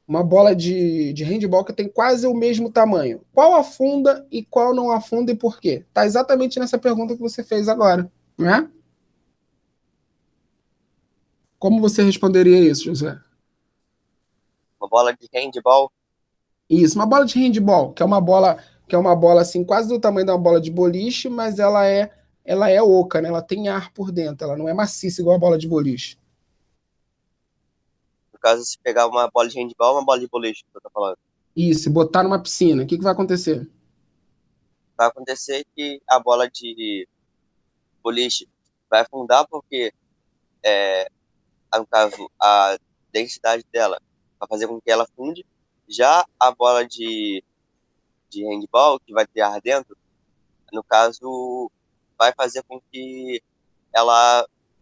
uma bola de handball que tem quase o mesmo tamanho, qual afunda e qual não afunda e por quê? Tá exatamente nessa pergunta que você fez agora, né? Como você responderia isso, José? Uma bola de handball, Isso, uma bola de handball, que é uma bola assim, quase do tamanho de uma bola de boliche, mas ela é oca, né? Ela tem ar por dentro, ela não é maciça igual a bola de boliche. no caso, se pegar uma bola de handball, uma bola de boliche, que eu tô falando, Isso, botar numa piscina, o que vai acontecer? vai acontecer que a bola de boliche vai afundar porque, no caso, a densidade dela vai fazer com que ela afunde. Já a bola de handball, que vai ter ar dentro, no caso, vai fazer com que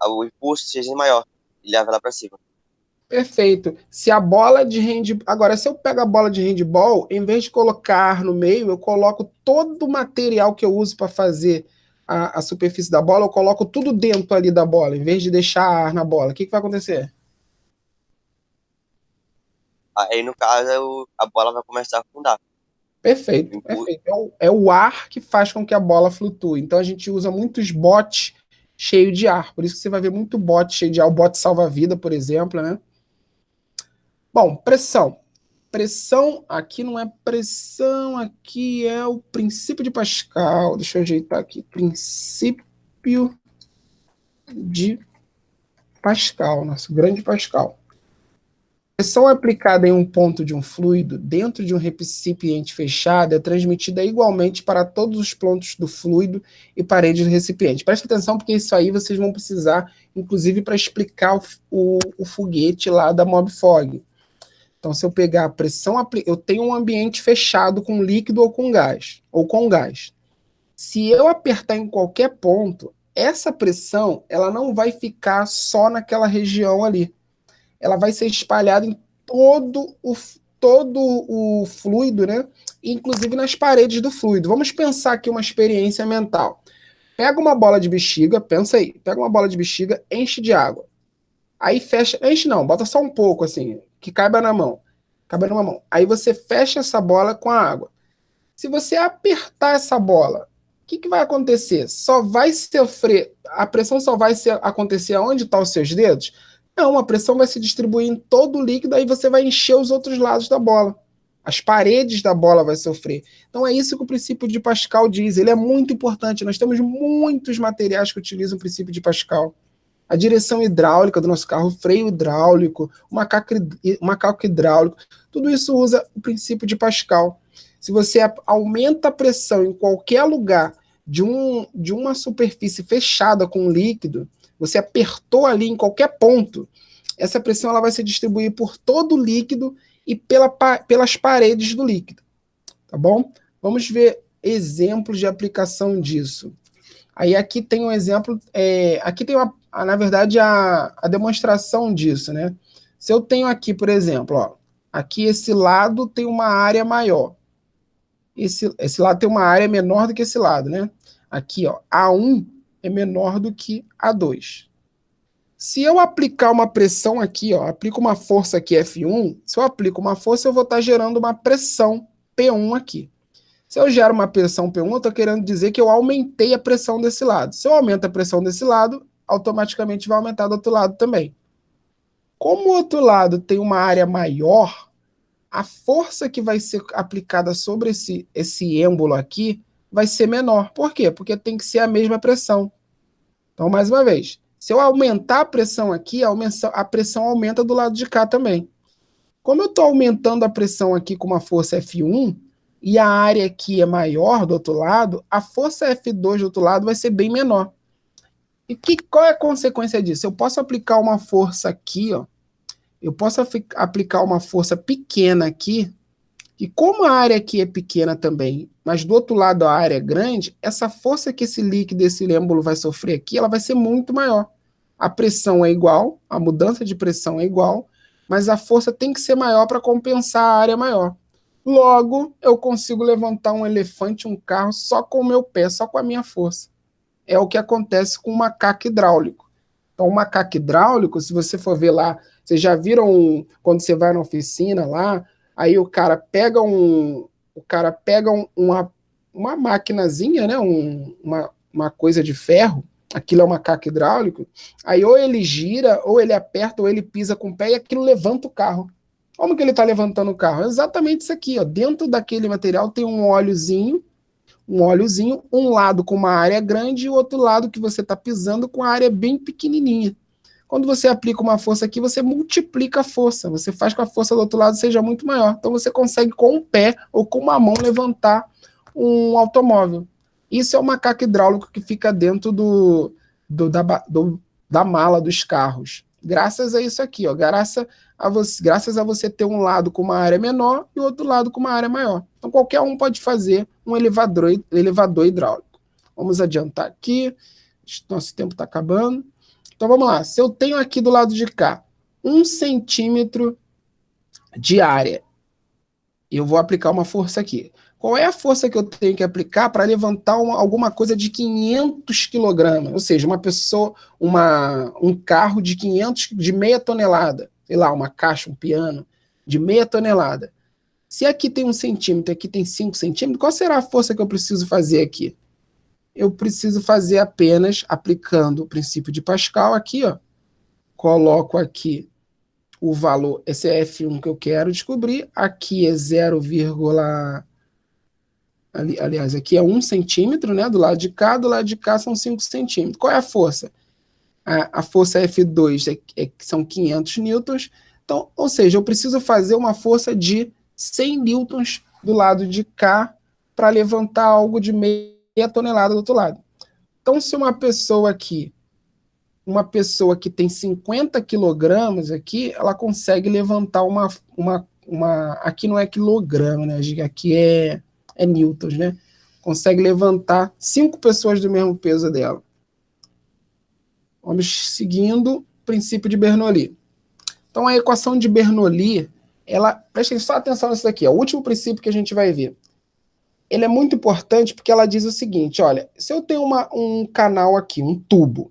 o impulso seja maior e leve ela para cima. Perfeito. Se a bola de handball. Agora, se eu pego a bola de handball, em vez de colocar no meio, eu coloco todo o material que eu uso para fazer a superfície da bola, eu coloco tudo dentro ali da bola, em vez de deixar ar na bola. O que vai acontecer? Aí, no caso, a bola vai começar a afundar. Perfeito, perfeito. É o ar que faz com que a bola flutue. Então a gente usa muitos botes cheios de ar. Por isso que você vai ver muito bote cheio de ar. O bote salva-vida, por exemplo, né? Bom, pressão. Pressão aqui não é pressão, aqui é o princípio de Pascal. Deixa eu ajeitar aqui. Princípio de Pascal, nosso grande Pascal. Pressão aplicada em um ponto de um fluido dentro de um recipiente fechado é transmitida igualmente para todos os pontos do fluido e paredes do recipiente. Preste atenção porque isso aí vocês vão precisar, inclusive, para explicar o foguete lá da MobFog. Então, se eu pegar a pressão, eu tenho um ambiente fechado com líquido ou com gás. Se eu apertar em qualquer ponto, essa pressão ela não vai ficar só naquela região ali. Ela vai ser espalhada em todo o fluido, né? Inclusive nas paredes do fluido. Vamos pensar aqui uma experiência mental. Pega uma bola de bexiga, pensa aí, pega uma bola de bexiga, enche de água. Aí fecha, enche não, bota só um pouco assim, que caiba na mão. Caiba numa mão. Aí você fecha essa bola com a água. Se você apertar essa bola, o que vai acontecer? Só vai sofrer, a pressão só vai acontecer onde estão os seus dedos? Não, a pressão vai se distribuir em todo o líquido, aí você vai encher os outros lados da bola. As paredes da bola vai sofrer. Então é isso que o princípio de Pascal diz. Ele é muito importante. Nós temos muitos materiais que utilizam o princípio de Pascal. A direção hidráulica do nosso carro, o freio hidráulico, o macaco hidráulico, tudo isso usa o princípio de Pascal. Se você aumenta a pressão em qualquer lugar de uma superfície fechada com um líquido, você apertou ali em qualquer ponto, essa pressão ela vai se distribuir por todo o líquido e pelas paredes do líquido, tá bom? Vamos ver exemplos de aplicação disso. Aí aqui tem um exemplo, aqui tem, na verdade, a demonstração disso, né? Se eu tenho aqui, por exemplo, ó, aqui esse lado tem uma área maior. Esse lado tem uma área menor do que esse lado, né? Aqui, ó, A1 é menor do que A2. Se eu aplicar uma pressão aqui, ó, aplico uma força aqui, F1, se eu aplico uma força, eu vou estar gerando uma pressão P1 aqui. Se eu gero uma pressão P1, eu estou querendo dizer que eu aumentei a pressão desse lado. Se eu aumento a pressão desse lado, automaticamente vai aumentar do outro lado também. Como o outro lado tem uma área maior, a força que vai ser aplicada sobre esse êmbolo aqui vai ser menor. Por quê? Porque tem que ser a mesma pressão. Então, mais uma vez, se eu aumentar a pressão aqui, a pressão aumenta do lado de cá também. Como eu estou aumentando a pressão aqui com uma força F1, e a área aqui é maior do outro lado, a força F2 do outro lado vai ser bem menor. E qual é a consequência disso? Eu posso aplicar uma força aqui, ó. Eu posso aplicar uma força pequena aqui, e como a área aqui é pequena também, mas do outro lado a área é grande, essa força que esse líquido, esse êmbolo vai sofrer aqui, ela vai ser muito maior. A pressão é igual, a mudança de pressão é igual, mas a força tem que ser maior para compensar a área maior. Logo, eu consigo levantar um elefante, um carro, só com o meu pé, só com a minha força. É o que acontece com o macaco hidráulico. Então, o macaco hidráulico, se você for ver lá, vocês já viram quando você vai na oficina lá, aí o cara pega uma maquinazinha, né, uma coisa de ferro, aquilo é um macaco hidráulico, aí ou ele gira, ou ele aperta, ou ele pisa com o pé e aquilo levanta o carro. Como que ele está levantando o carro? É exatamente isso aqui, ó. Dentro daquele material tem um óleozinho, um lado com uma área grande e o outro lado que você está pisando com a área bem pequenininha. Quando você aplica uma força aqui, você multiplica a força, você faz com que a força do outro lado seja muito maior. Então você consegue com o pé ou com uma mão levantar um automóvel. Isso é o macaco hidráulico que fica dentro da mala dos carros. Graças a isso aqui, ó, graças a você ter um lado com uma área menor e o outro lado com uma área maior. Então qualquer um pode fazer um elevador hidráulico. Vamos adiantar aqui, nosso tempo está acabando. Então vamos lá, se eu tenho aqui do lado de cá 1 centímetro de área, eu vou aplicar uma força aqui. Qual é a força que eu tenho que aplicar para levantar alguma coisa de 500 quilogramas? Ou seja, uma pessoa, um carro de meia tonelada, sei lá, uma caixa, um piano, de meia tonelada. Se aqui tem 1 centímetro, aqui tem 5 centímetros, qual será a força que eu preciso fazer aqui? Eu preciso fazer apenas aplicando o princípio de Pascal aqui, ó. Coloco aqui o valor, esse é F1 que eu quero descobrir, aqui é 0, aliás, aqui é 1 centímetro, né, do lado de cá são 5 centímetros. Qual é a força? A força F2 são 500 newtons, então, ou seja, eu preciso fazer uma força de 100 newtons do lado de cá para levantar algo de meia tonelada do outro lado. Então, se uma pessoa que tem 50 quilogramas aqui, ela consegue levantar aqui não é quilograma, né? Aqui é newtons, né? Consegue levantar 5 pessoas do mesmo peso dela. Vamos seguindo o princípio de Bernoulli. Então, a equação de Bernoulli, prestem só atenção nisso daqui, é o último princípio que a gente vai ver. Ele é muito importante porque ela diz o seguinte, olha, se eu tenho um canal aqui, um tubo,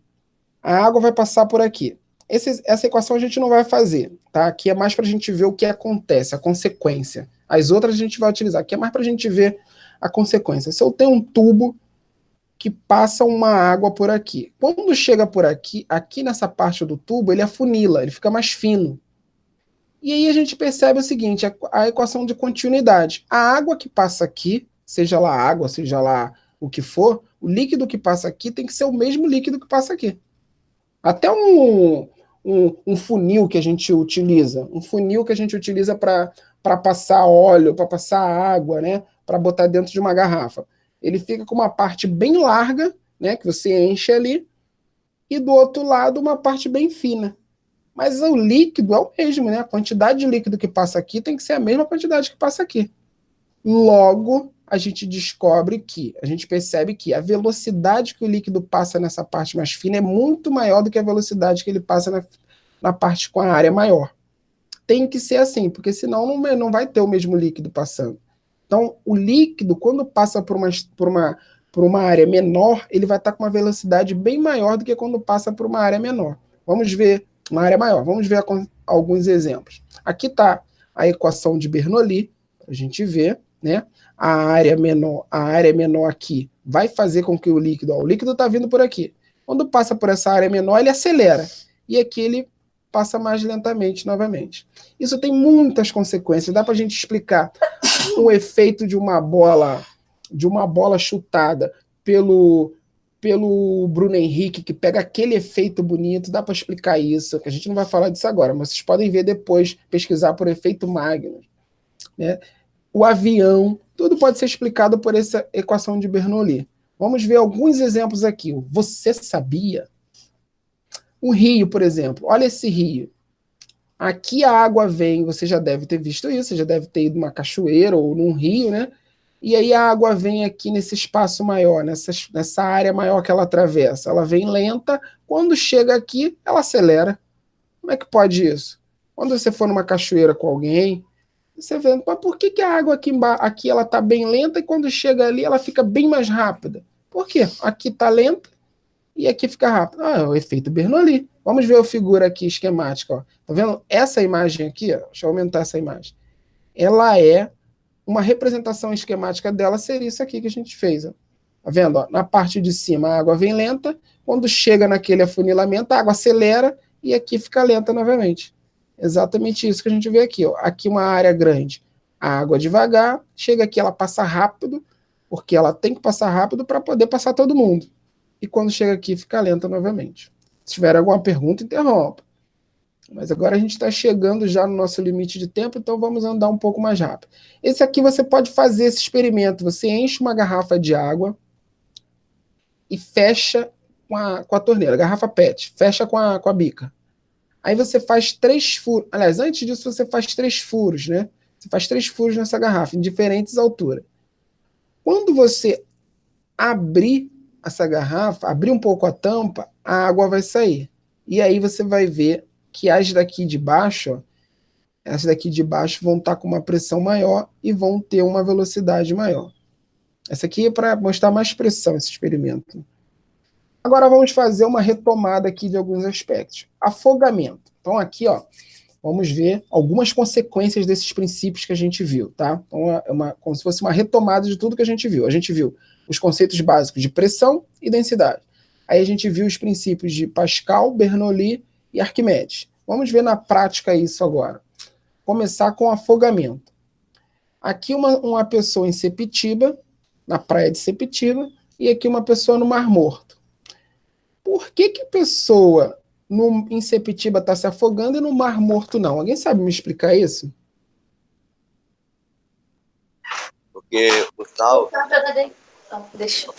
a água vai passar por aqui. Essa equação a gente não vai fazer, tá? Aqui é mais para a gente ver o que acontece, a consequência. As outras a gente vai utilizar, aqui é mais para a gente ver a consequência. Se eu tenho um tubo que passa uma água por aqui, quando chega por aqui nessa parte do tubo, ele afunila, ele fica mais fino. E aí a gente percebe o seguinte, a equação de continuidade. A água que passa aqui, seja lá água, seja lá o que for, o líquido que passa aqui tem que ser o mesmo líquido que passa aqui. Até um funil que a gente utiliza, para passar óleo, para passar água, né, para botar dentro de uma garrafa. Ele fica com uma parte bem larga, né, que você enche ali, e do outro lado uma parte bem fina. Mas o líquido é o mesmo, né? A quantidade de líquido que passa aqui tem que ser a mesma quantidade que passa aqui. Logo, a gente percebe que a velocidade que o líquido passa nessa parte mais fina é muito maior do que a velocidade que ele passa na parte com a área maior. Tem que ser assim, porque senão não vai ter o mesmo líquido passando. Então, o líquido, quando passa por uma área menor, ele vai estar com uma velocidade bem maior do que quando passa por uma área menor. Vamos ver uma área maior. Vamos ver alguns exemplos. Aqui está a equação de Bernoulli, para a gente ver, né? A área menor aqui vai fazer com que o líquido está vindo por aqui. Quando passa por essa área menor, ele acelera. E aqui ele passa mais lentamente novamente. Isso tem muitas consequências. Dá para a gente explicar o efeito de uma bola chutada pelo Bruno Henrique, que pega aquele efeito bonito. Dá para explicar isso, que a gente não vai falar disso agora, mas vocês podem ver depois, pesquisar por efeito Magnus, né? O avião, tudo pode ser explicado por essa equação de Bernoulli. Vamos ver alguns exemplos aqui. Você sabia? Um rio, por exemplo. Olha esse rio. Aqui a água vem, você já deve ter visto isso, você já deve ter ido numa cachoeira ou num rio, né? E aí a água vem aqui nesse espaço maior, nessa área maior que ela atravessa. Ela vem lenta, quando chega aqui, ela acelera. Como é que pode isso? Quando você for numa cachoeira com alguém, você vê, mas por que a água aqui ela está bem lenta e quando chega ali ela fica bem mais rápida? Por quê? Aqui está lenta e aqui fica rápida. É o efeito Bernoulli. Vamos ver a figura aqui esquemática. Ó. Tá vendo? Essa imagem aqui, ó, deixa eu aumentar essa imagem. Ela é uma representação esquemática dela, seria isso aqui que a gente fez. Ó. Tá vendo? Ó, na parte de cima a água vem lenta, quando chega naquele afunilamento, a água acelera e aqui fica lenta novamente. Exatamente isso que a gente vê aqui. Ó. Aqui uma área grande, a água devagar, chega aqui, ela passa rápido, porque ela tem que passar rápido para poder passar todo mundo. E quando chega aqui, fica lenta novamente. Se tiver alguma pergunta, interrompa. Mas agora a gente está chegando já no nosso limite de tempo, então vamos andar um pouco mais rápido. Esse aqui você pode fazer esse experimento. Você enche uma garrafa de água e fecha com a torneira, garrafa PET, fecha com a bica. Aí você faz 3 furos. Aliás, antes disso você faz 3 furos, né? Você faz 3 furos nessa garrafa, em diferentes alturas. Quando você abrir essa garrafa, abrir um pouco a tampa, a água vai sair. E aí você vai ver que as daqui de baixo, ó, essas daqui de baixo vão estar com uma pressão maior e vão ter uma velocidade maior. Essa aqui é para mostrar mais pressão, esse experimento. Agora vamos fazer uma retomada aqui de alguns aspectos. Afogamento. Então aqui, ó, vamos ver algumas consequências desses princípios que a gente viu, tá? Então como se fosse uma retomada de tudo que a gente viu. A gente viu os conceitos básicos de pressão e densidade. Aí a gente viu os princípios de Pascal, Bernoulli e Arquimedes. Vamos ver na prática isso agora. Começar com afogamento. Aqui uma pessoa em Sepetiba, na praia de Sepetiba, e aqui uma pessoa no Mar Morto. Por que a pessoa em Sepetiba está se afogando e no Mar Morto não? Alguém sabe me explicar isso? Porque o sal. Deixa.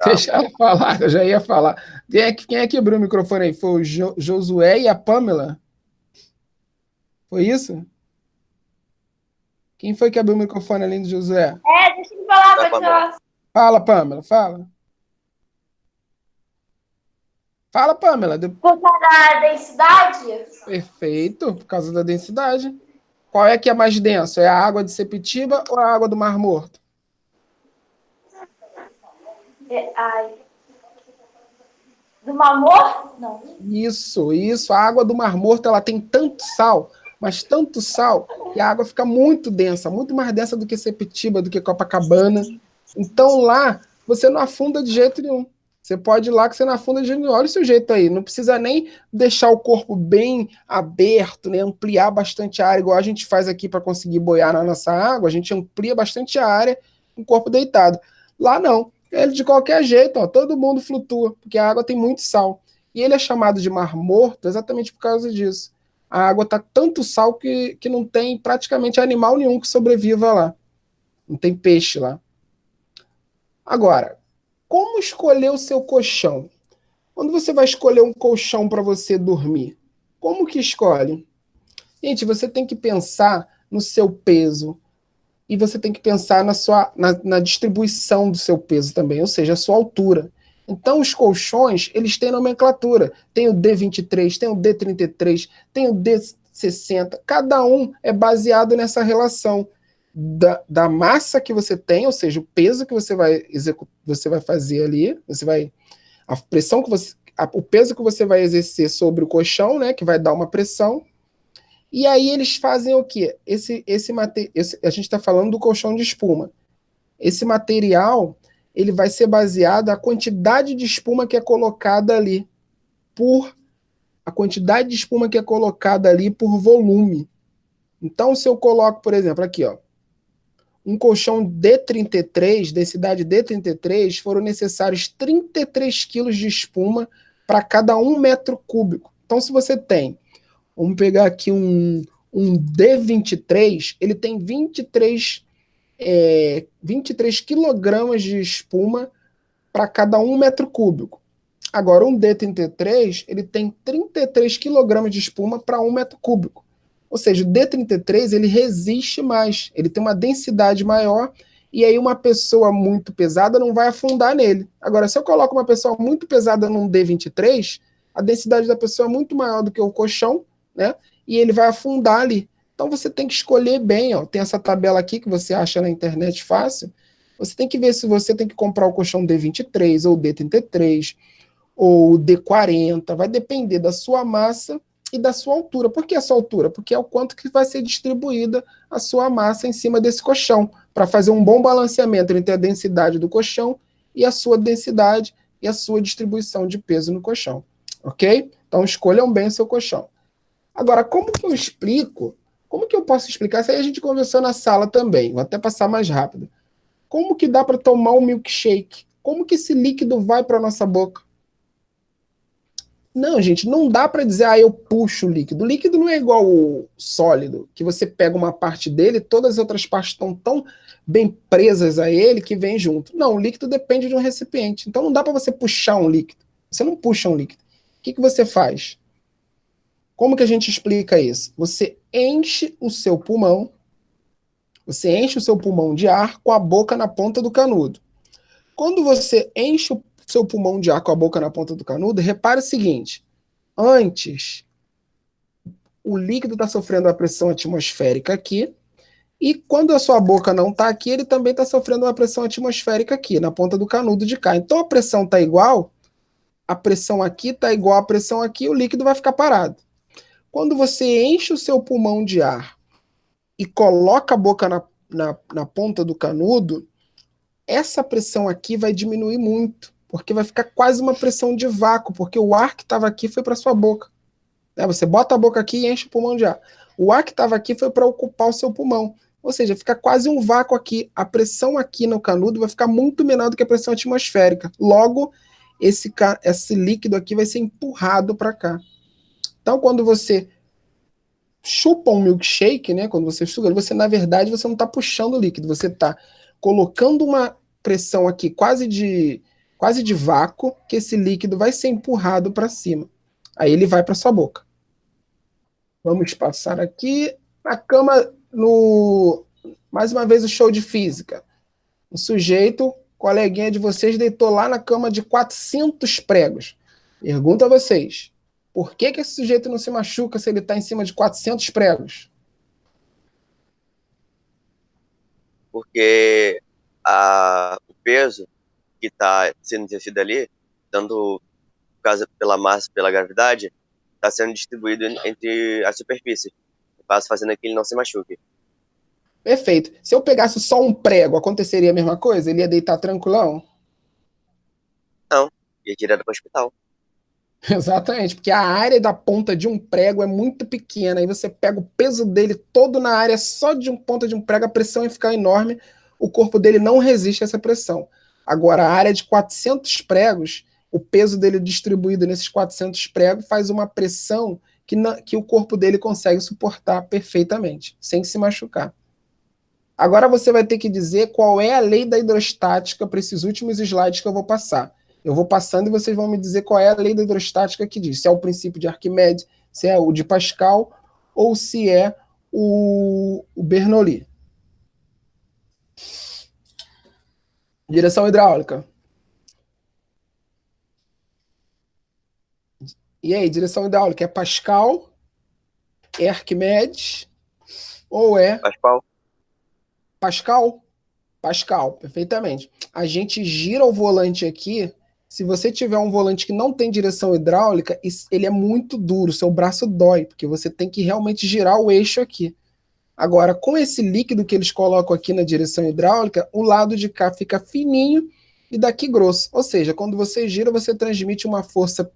Deixa ela falar, eu já ia falar. Quem é que abriu o microfone aí? Foi o Josué e a Pamela? Foi isso? Quem foi que abriu o microfone além do Josué? Deixa eu falar, pode falar. Fala, Pamela, fala. Fala, Pamela. Por causa da densidade? Perfeito, por causa da densidade. Qual é que é mais denso? É a água de Sepetiba ou a água do Mar Morto? Do Mar Morto? Não. Isso. A água do Mar Morto, ela tem tanto sal, mas tanto sal, que a água fica muito densa, muito mais densa do que Sepetiba, do que Copacabana. Então lá, você não afunda de jeito nenhum. Você pode ir lá que você não afunda de jeito nenhum. Olha o seu jeito aí. Não precisa nem deixar o corpo bem aberto, né? Ampliar bastante a área, igual a gente faz aqui para conseguir boiar na nossa água. A gente amplia bastante a área com o corpo deitado. Lá não. Ele de qualquer jeito, ó, todo mundo flutua, porque a água tem muito sal. E ele é chamado de Mar Morto exatamente por causa disso. A água está tanto sal que não tem praticamente animal nenhum que sobreviva lá. Não tem peixe lá. Agora, como escolher o seu colchão? Quando você vai escolher um colchão para você dormir, como que escolhe? Gente, você tem que pensar no seu peso e você tem que pensar na distribuição do seu peso também, ou seja, a sua altura. Então, os colchões, eles têm nomenclatura. Tem o D23, tem o D33, tem o D60. Cada um é baseado nessa relação da massa que você tem, ou seja, o peso que você vai fazer ali, a pressão que o peso que você vai exercer sobre o colchão, né, que vai dar uma pressão. E aí eles fazem o quê? A gente está falando do colchão de espuma. Esse material ele vai ser baseado na quantidade de espuma que é colocada ali por volume. Então, se eu coloco, por exemplo, aqui, ó, um colchão D33, densidade D33, foram necessários 33 quilos de espuma para cada 1 metro cúbico. Então, se você tem, vamos pegar aqui um D23, ele tem 23 quilogramas de espuma para cada 1 metro cúbico. Agora, um D33, ele tem 33 quilogramas de espuma para 1 metro cúbico. Ou seja, o D33 ele resiste mais, ele tem uma densidade maior, e aí uma pessoa muito pesada não vai afundar nele. Agora, se eu coloco uma pessoa muito pesada num D23, a densidade da pessoa é muito maior do que o colchão, né? E ele vai afundar ali. Então você tem que escolher bem, ó. Tem essa tabela aqui que você acha na internet fácil. Você tem que ver se você tem que comprar o colchão D23 ou D33 ou D40, vai depender da sua massa e da sua altura. Por que a sua altura? Porque é o quanto que vai ser distribuída a sua massa em cima desse colchão, para fazer um bom balanceamento entre a densidade do colchão e a sua densidade e a sua distribuição de peso no colchão, ok? Então escolham bem o seu colchão. Agora, como que eu explico? Como que eu posso explicar? Isso aí a gente conversou na sala também, vou até passar mais rápido. Como que dá para tomar um milkshake? Como que esse líquido vai para a nossa boca? Não, gente, não dá para dizer, eu puxo o líquido. O líquido não é igual o sólido, que você pega uma parte dele, todas as outras partes estão tão bem presas a ele que vem junto. Não, o líquido depende de um recipiente. Então não dá para você puxar um líquido. Você não puxa um líquido. O que você faz? Como que a gente explica isso? Você enche o seu pulmão de ar com a boca na ponta do canudo. Quando você enche o seu pulmão de ar com a boca na ponta do canudo, repare o seguinte, antes o líquido está sofrendo uma pressão atmosférica aqui, e quando a sua boca não está aqui, ele também está sofrendo uma pressão atmosférica aqui, na ponta do canudo de cá. Então a pressão está igual, a pressão aqui está igual à pressão aqui, o líquido vai ficar parado. Quando você enche o seu pulmão de ar e coloca a boca na ponta do canudo, essa pressão aqui vai diminuir muito, porque vai ficar quase uma pressão de vácuo, porque o ar que estava aqui foi para sua boca. Você bota a boca aqui e enche o pulmão de ar. O ar que estava aqui foi para ocupar o seu pulmão. Ou seja, fica quase um vácuo aqui. A pressão aqui no canudo vai ficar muito menor do que a pressão atmosférica. Logo, esse líquido aqui vai ser empurrado para cá. Então, quando você chupa um milkshake, né, quando você suga, na verdade, você não está puxando o líquido, você está colocando uma pressão aqui quase de vácuo, que esse líquido vai ser empurrado para cima. Aí ele vai para sua boca. Vamos passar aqui na cama, mais uma vez o show de física. O sujeito, coleguinha de vocês, deitou lá na cama de 400 pregos. Pergunto a vocês, por que esse sujeito não se machuca se ele está em cima de 400 pregos? Porque o peso que está sendo exercido ali, tanto por causa pela massa, pela gravidade, está sendo distribuído entre as superfícies, fazendo com que ele não se machuque. Perfeito. Se eu pegasse só um prego, aconteceria a mesma coisa? Ele ia deitar tranquilão? Não, ia direto para o hospital. Exatamente, porque a área da ponta de um prego é muito pequena, aí você pega o peso dele todo na área só de ponta de um prego, a pressão ia ficar enorme, o corpo dele não resiste a essa pressão. Agora, a área de 400 pregos, o peso dele distribuído nesses 400 pregos faz uma pressão que o corpo dele consegue suportar perfeitamente, sem se machucar. Agora você vai ter que dizer qual é a lei da hidrostática para esses últimos slides que eu vou passar. Eu vou passando e vocês vão me dizer qual é a lei da hidrostática que diz. Se é o princípio de Arquimedes, se é o de Pascal ou se é o Bernoulli. Direção hidráulica. E aí, direção hidráulica é Pascal, é Arquimedes ou é Pascal. Pascal? Pascal, perfeitamente. A gente gira o volante aqui. Se você tiver um volante que não tem direção hidráulica, ele é muito duro, seu braço dói, porque você tem que realmente girar o eixo aqui. Agora, com esse líquido que eles colocam aqui na direção hidráulica, o lado de cá fica fininho e daqui grosso. Ou seja, quando você gira, você transmite uma força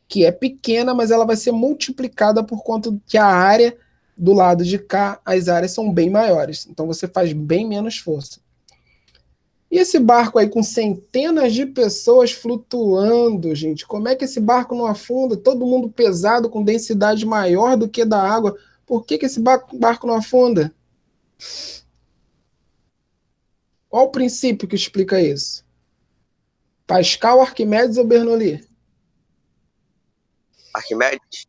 que é pequena, mas ela vai ser multiplicada por conta que a área do lado de cá, as áreas são bem maiores. Então você faz bem menos força. E esse barco aí com centenas de pessoas flutuando, gente? Como é que esse barco não afunda? Todo mundo pesado, com densidade maior do que da água. Por que esse barco não afunda? Qual o princípio que explica isso? Pascal, Arquimedes ou Bernoulli? Arquimedes.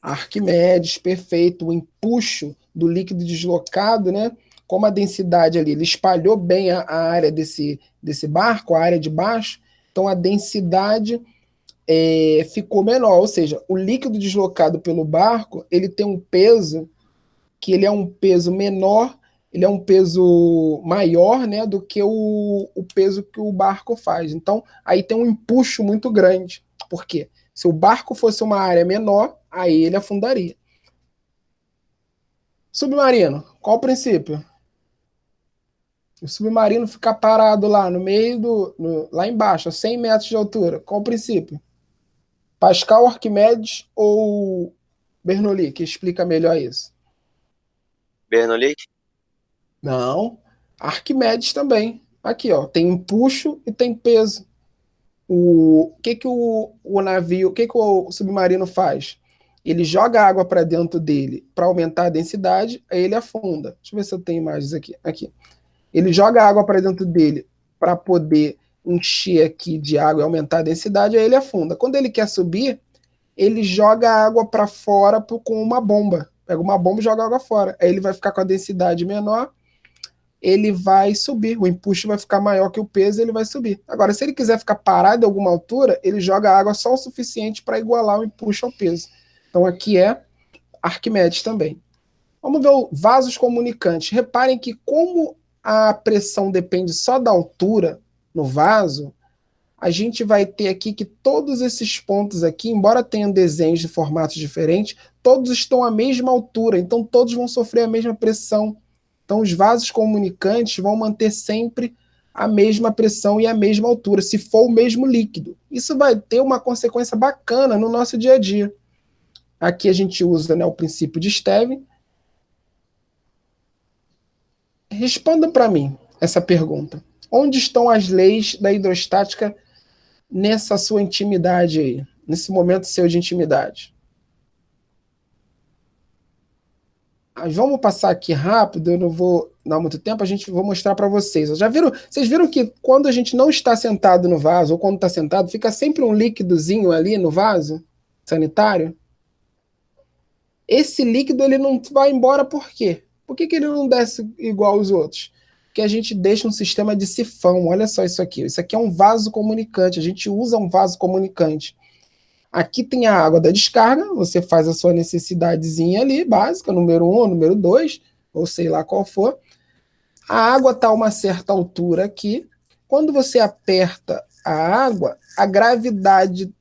Arquimedes, perfeito. O empuxo do líquido deslocado, né? Como a densidade ali, ele espalhou bem a área desse barco, a área de baixo, então a densidade ficou menor, ou seja, o líquido deslocado pelo barco, ele tem um peso que ele é um peso menor, ele é um peso maior, né, do que o peso que o barco faz. Então, aí tem um empuxo muito grande. Por quê? Se o barco fosse uma área menor, aí ele afundaria. Submarino, qual o princípio? O submarino fica parado lá no meio lá embaixo, a 100 metros de altura. Qual o princípio? Pascal, Arquimedes ou Bernoulli, que explica melhor isso? Bernoulli. Não, Arquimedes também. Aqui, ó, tem empuxo e tem peso. O que o navio, o que o submarino faz? Ele joga água para dentro dele para aumentar a densidade, aí ele afunda. Deixa eu ver se eu tenho imagens aqui. Aqui. Ele joga água para dentro dele para poder encher aqui de água e aumentar a densidade, aí ele afunda. Quando ele quer subir, ele joga a água para fora com uma bomba. Pega uma bomba e joga a água fora. Aí ele vai ficar com a densidade menor, ele vai subir. O empuxo vai ficar maior que o peso e ele vai subir. Agora, se ele quiser ficar parado em alguma altura, ele joga a água só o suficiente para igualar o empuxo ao peso. Então aqui é Arquimedes também. Vamos ver o vasos comunicantes. Reparem que como a pressão depende só da altura no vaso, a gente vai ter aqui que todos esses pontos aqui, embora tenham desenhos de formatos diferentes, todos estão à mesma altura, então todos vão sofrer a mesma pressão. Então os vasos comunicantes vão manter sempre a mesma pressão e a mesma altura, se for o mesmo líquido. Isso vai ter uma consequência bacana no nosso dia a dia. Aqui a gente usa, né, o princípio de Stevin. Responda para mim essa pergunta. Onde estão as leis da hidrostática nessa sua intimidade aí? Nesse momento seu de intimidade? Vamos passar aqui rápido, eu não vou dar muito tempo, vou mostrar para vocês. Vocês viram que quando a gente não está sentado no vaso, ou quando está sentado, fica sempre um líquidozinho ali no vaso sanitário? Esse líquido ele não vai embora por quê? Por que ele não desce igual aos outros? Porque a gente deixa um sistema de sifão. Olha só isso aqui. Isso aqui é um vaso comunicante. A gente usa um vaso comunicante. Aqui tem a água da descarga. Você faz a sua necessidadezinha ali, básica, número 1, número 2, ou sei lá qual for. A água está a uma certa altura aqui. Quando você aperta a água, a gravidade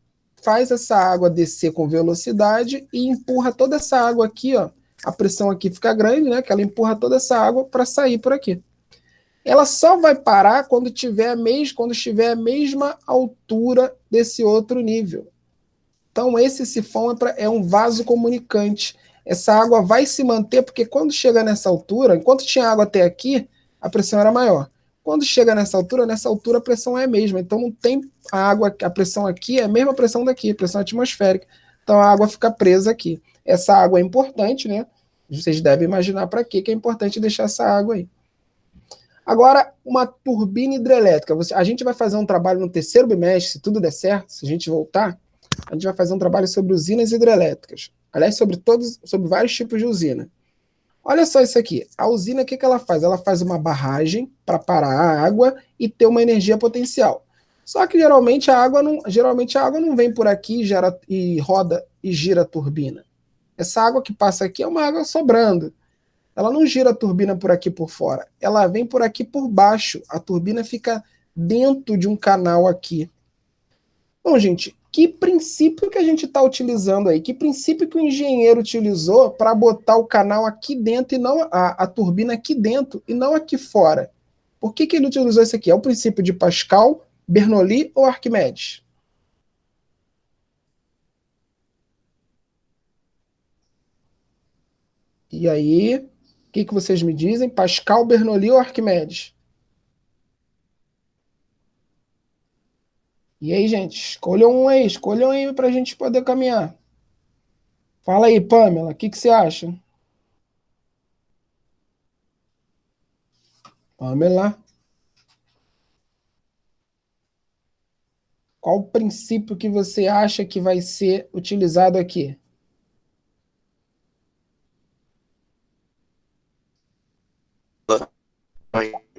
faz essa água descer com velocidade e empurra toda essa água aqui, ó. A pressão aqui fica grande, né? Que ela empurra toda essa água para sair por aqui. Ela só vai parar quando estiver a mesma altura desse outro nível. Então esse sifão é um vaso comunicante. Essa água vai se manter porque quando chega nessa altura, enquanto tinha água até aqui, a pressão era maior. Quando chega nessa altura a pressão é a mesma. Então não tem a pressão aqui é a mesma pressão daqui, pressão atmosférica. Então a água fica presa aqui. Essa água é importante, né? Vocês devem imaginar para que é importante deixar essa água aí. Agora, uma turbina hidrelétrica. A gente vai fazer um trabalho no terceiro bimestre, se tudo der certo, se a gente voltar, a gente vai fazer um trabalho sobre usinas hidrelétricas. Aliás, sobre vários tipos de usina. Olha só isso aqui. A usina, o que ela faz? Ela faz uma barragem para parar a água e ter uma energia potencial. Só que geralmente a água não vem por aqui e roda e gira a turbina. Essa água que passa aqui é uma água sobrando. Ela não gira a turbina por aqui por fora. Ela vem por aqui por baixo. A turbina fica dentro de um canal aqui. Bom, gente, que princípio que a gente está utilizando aí? Que princípio que o engenheiro utilizou para botar o canal aqui dentro e não a turbina aqui dentro e não aqui fora? Por que ele utilizou isso aqui? É o princípio de Pascal, Bernoulli ou Arquimedes? E aí, o que vocês me dizem? Pascal, Bernoulli ou Arquimedes? E aí, gente, escolham aí para a gente poder caminhar. Fala aí, Pamela, o que você acha? Pamela? Qual o princípio que você acha que vai ser utilizado aqui?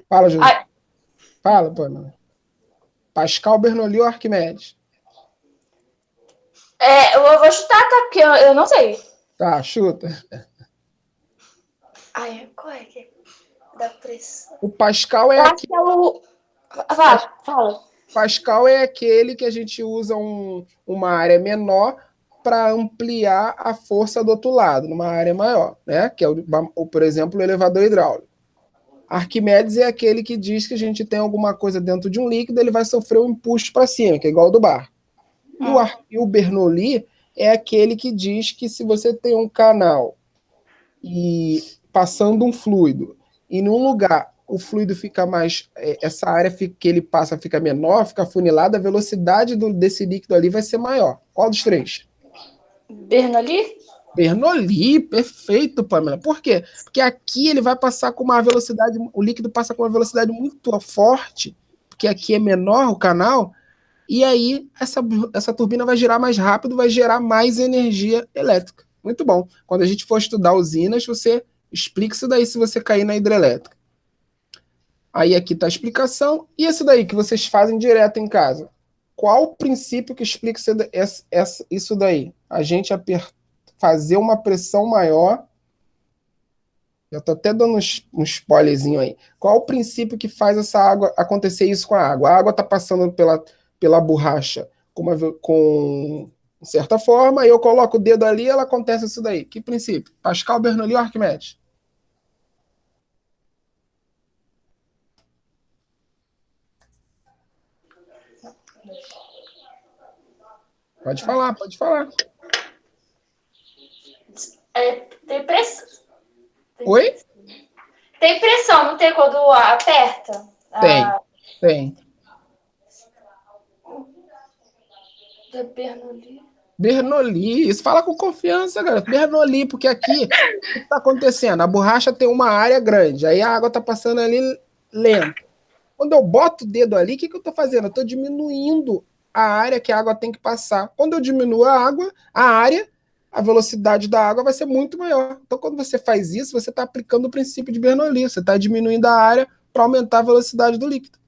Fala, José. Fala, Pamela. Pascal, Bernoulli ou Arquimedes? Eu vou chutar, tá? Porque eu não sei. Tá, chuta. Qual é que dá pressão? O Pascal é aquele... Fala. Pascal é aquele que a gente usa uma área menor para ampliar a força do outro lado, numa área maior, né? Que é, por exemplo, o elevador hidráulico. Arquimedes é aquele que diz que a gente tem alguma coisa dentro de um líquido, ele vai sofrer um impulso para cima, que é igual ao do bar. E o Bernoulli é aquele que diz que se você tem um canal e passando um fluido, e num lugar o fluido fica mais, essa área que ele passa fica menor, fica afunilada, a velocidade desse líquido ali vai ser maior. Qual dos três? Bernoulli? Bernoulli, perfeito, Pamela. Por quê? Porque aqui ele vai passar com uma velocidade, o líquido passa com uma velocidade muito forte, porque aqui é menor o canal, e aí essa turbina vai girar mais rápido, vai gerar mais energia elétrica. Muito bom. Quando a gente for estudar usinas, você explica isso daí se você cair na hidrelétrica. Aí aqui está a explicação. E isso daí que vocês fazem direto em casa? Qual o princípio que explica isso daí? A gente fazer uma pressão maior. Eu estou até dando um spoilerzinho aí. Qual o princípio que faz essa água acontecer isso com a água? A água está passando pela borracha com certa forma, e eu coloco o dedo ali e ela acontece isso daí. Que princípio? Pascal, Bernoulli ou Arquimedes? Pode falar, pode falar. Tem pressão. Oi? Tem pressão, não tem quando aperta? Tem. Bernoulli, isso fala com confiança, galera. Bernoulli, porque aqui o que está acontecendo? A borracha tem uma área grande, aí a água está passando ali lenta. Quando eu boto o dedo ali, o que eu estou fazendo? Eu estou diminuindo a área que a água tem que passar. Quando eu diminuo a área, a velocidade da água vai ser muito maior. Então, quando você faz isso, você está aplicando o princípio de Bernoulli. Você está diminuindo a área para aumentar a velocidade do líquido.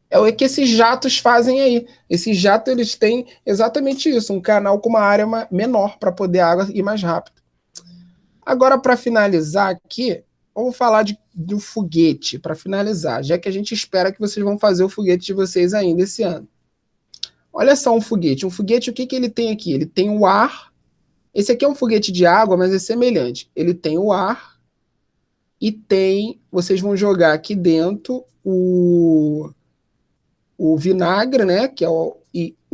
É o que esses jatos fazem aí. Esses jatos, eles têm exatamente isso, um canal com uma área menor para poder a água ir mais rápido. Agora, para finalizar aqui, vamos falar do foguete, para finalizar, já que a gente espera que vocês vão fazer o foguete de vocês ainda esse ano. Olha só um foguete. Um foguete, o que ele tem aqui? Ele tem o ar. Esse aqui é um foguete de água, mas é semelhante. Ele tem o ar e tem... Vocês vão jogar aqui dentro o vinagre, né? Que é o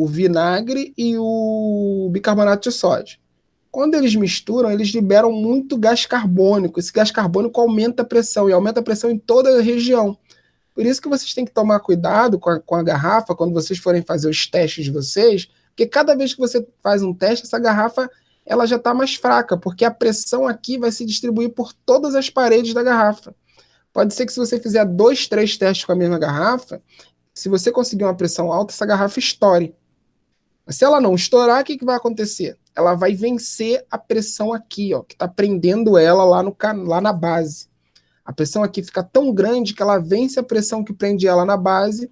vinagre e o bicarbonato de sódio. Quando eles misturam, eles liberam muito gás carbônico. Esse gás carbônico aumenta a pressão, e aumenta a pressão em toda a região. Por isso que vocês têm que tomar cuidado com a garrafa quando vocês forem fazer os testes de vocês, porque cada vez que você faz um teste, essa garrafa ela já está mais fraca, porque a pressão aqui vai se distribuir por todas as paredes da garrafa. Pode ser que se você fizer 2, 3 testes com a mesma garrafa, se você conseguir uma pressão alta, essa garrafa estoure. Mas se ela não estourar, o que vai acontecer? Ela vai vencer a pressão aqui, ó, que está prendendo ela lá na base. A pressão aqui fica tão grande que ela vence a pressão que prende ela na base,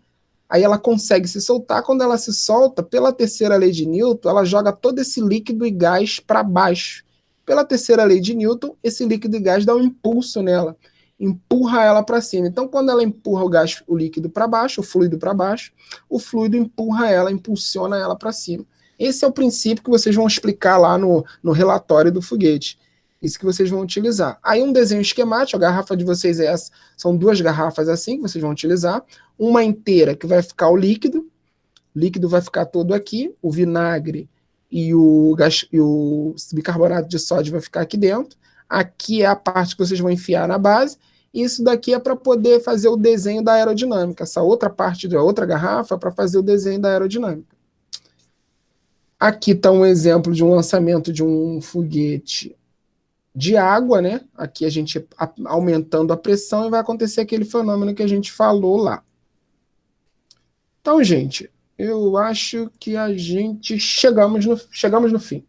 aí ela consegue se soltar. Quando ela se solta, pela terceira lei de Newton, ela joga todo esse líquido e gás para baixo. Pela terceira lei de Newton, esse líquido e gás dá um impulso nela, empurra ela para cima. Então, quando ela empurra o líquido para baixo, o fluido para baixo, o fluido empurra ela, impulsiona ela para cima. Esse é o princípio que vocês vão explicar lá no relatório do foguete. Isso que vocês vão utilizar. Aí um desenho esquemático, a garrafa de vocês é essa, são 2 garrafas assim que vocês vão utilizar. Uma inteira que vai ficar o líquido vai ficar todo aqui, o vinagre e o bicarbonato de sódio vai ficar aqui dentro. Aqui é a parte que vocês vão enfiar na base. Isso daqui é para poder fazer o desenho da aerodinâmica. Essa outra parte da outra garrafa é para fazer o desenho da aerodinâmica. Aqui está um exemplo de um lançamento de um foguete de água, né? Aqui a gente aumentando a pressão e vai acontecer aquele fenômeno que a gente falou lá. Então, gente, eu acho que a gente chegamos no fim.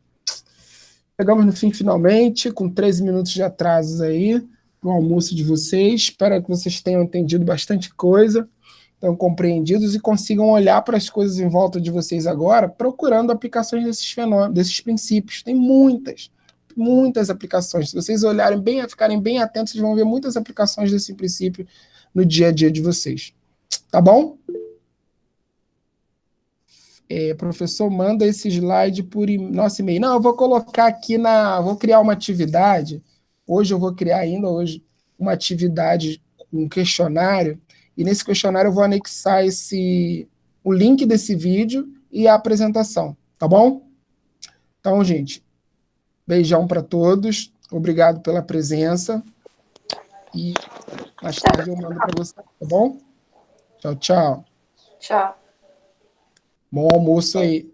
Chegamos no fim finalmente, com 13 minutos de atrasos aí, no almoço de vocês. Espero que vocês tenham entendido bastante coisa, tenham compreendidos e consigam olhar para as coisas em volta de vocês agora, procurando aplicações desses fenômenos, desses princípios. Tem muitas aplicações. Se vocês olharem bem, ficarem bem atentos, vocês vão ver muitas aplicações desse princípio no dia a dia de vocês. Tá bom? Professor, manda esse slide por nosso e-mail. Não, eu vou colocar aqui vou criar uma atividade. Hoje eu vou criar uma atividade, um questionário, e nesse questionário eu vou anexar o link desse vídeo e a apresentação. Tá bom? Então, gente, beijão para todos. Obrigado pela presença. E mais tarde eu mando para você, tá bom? Tchau, tchau. Tchau. Bom almoço aí.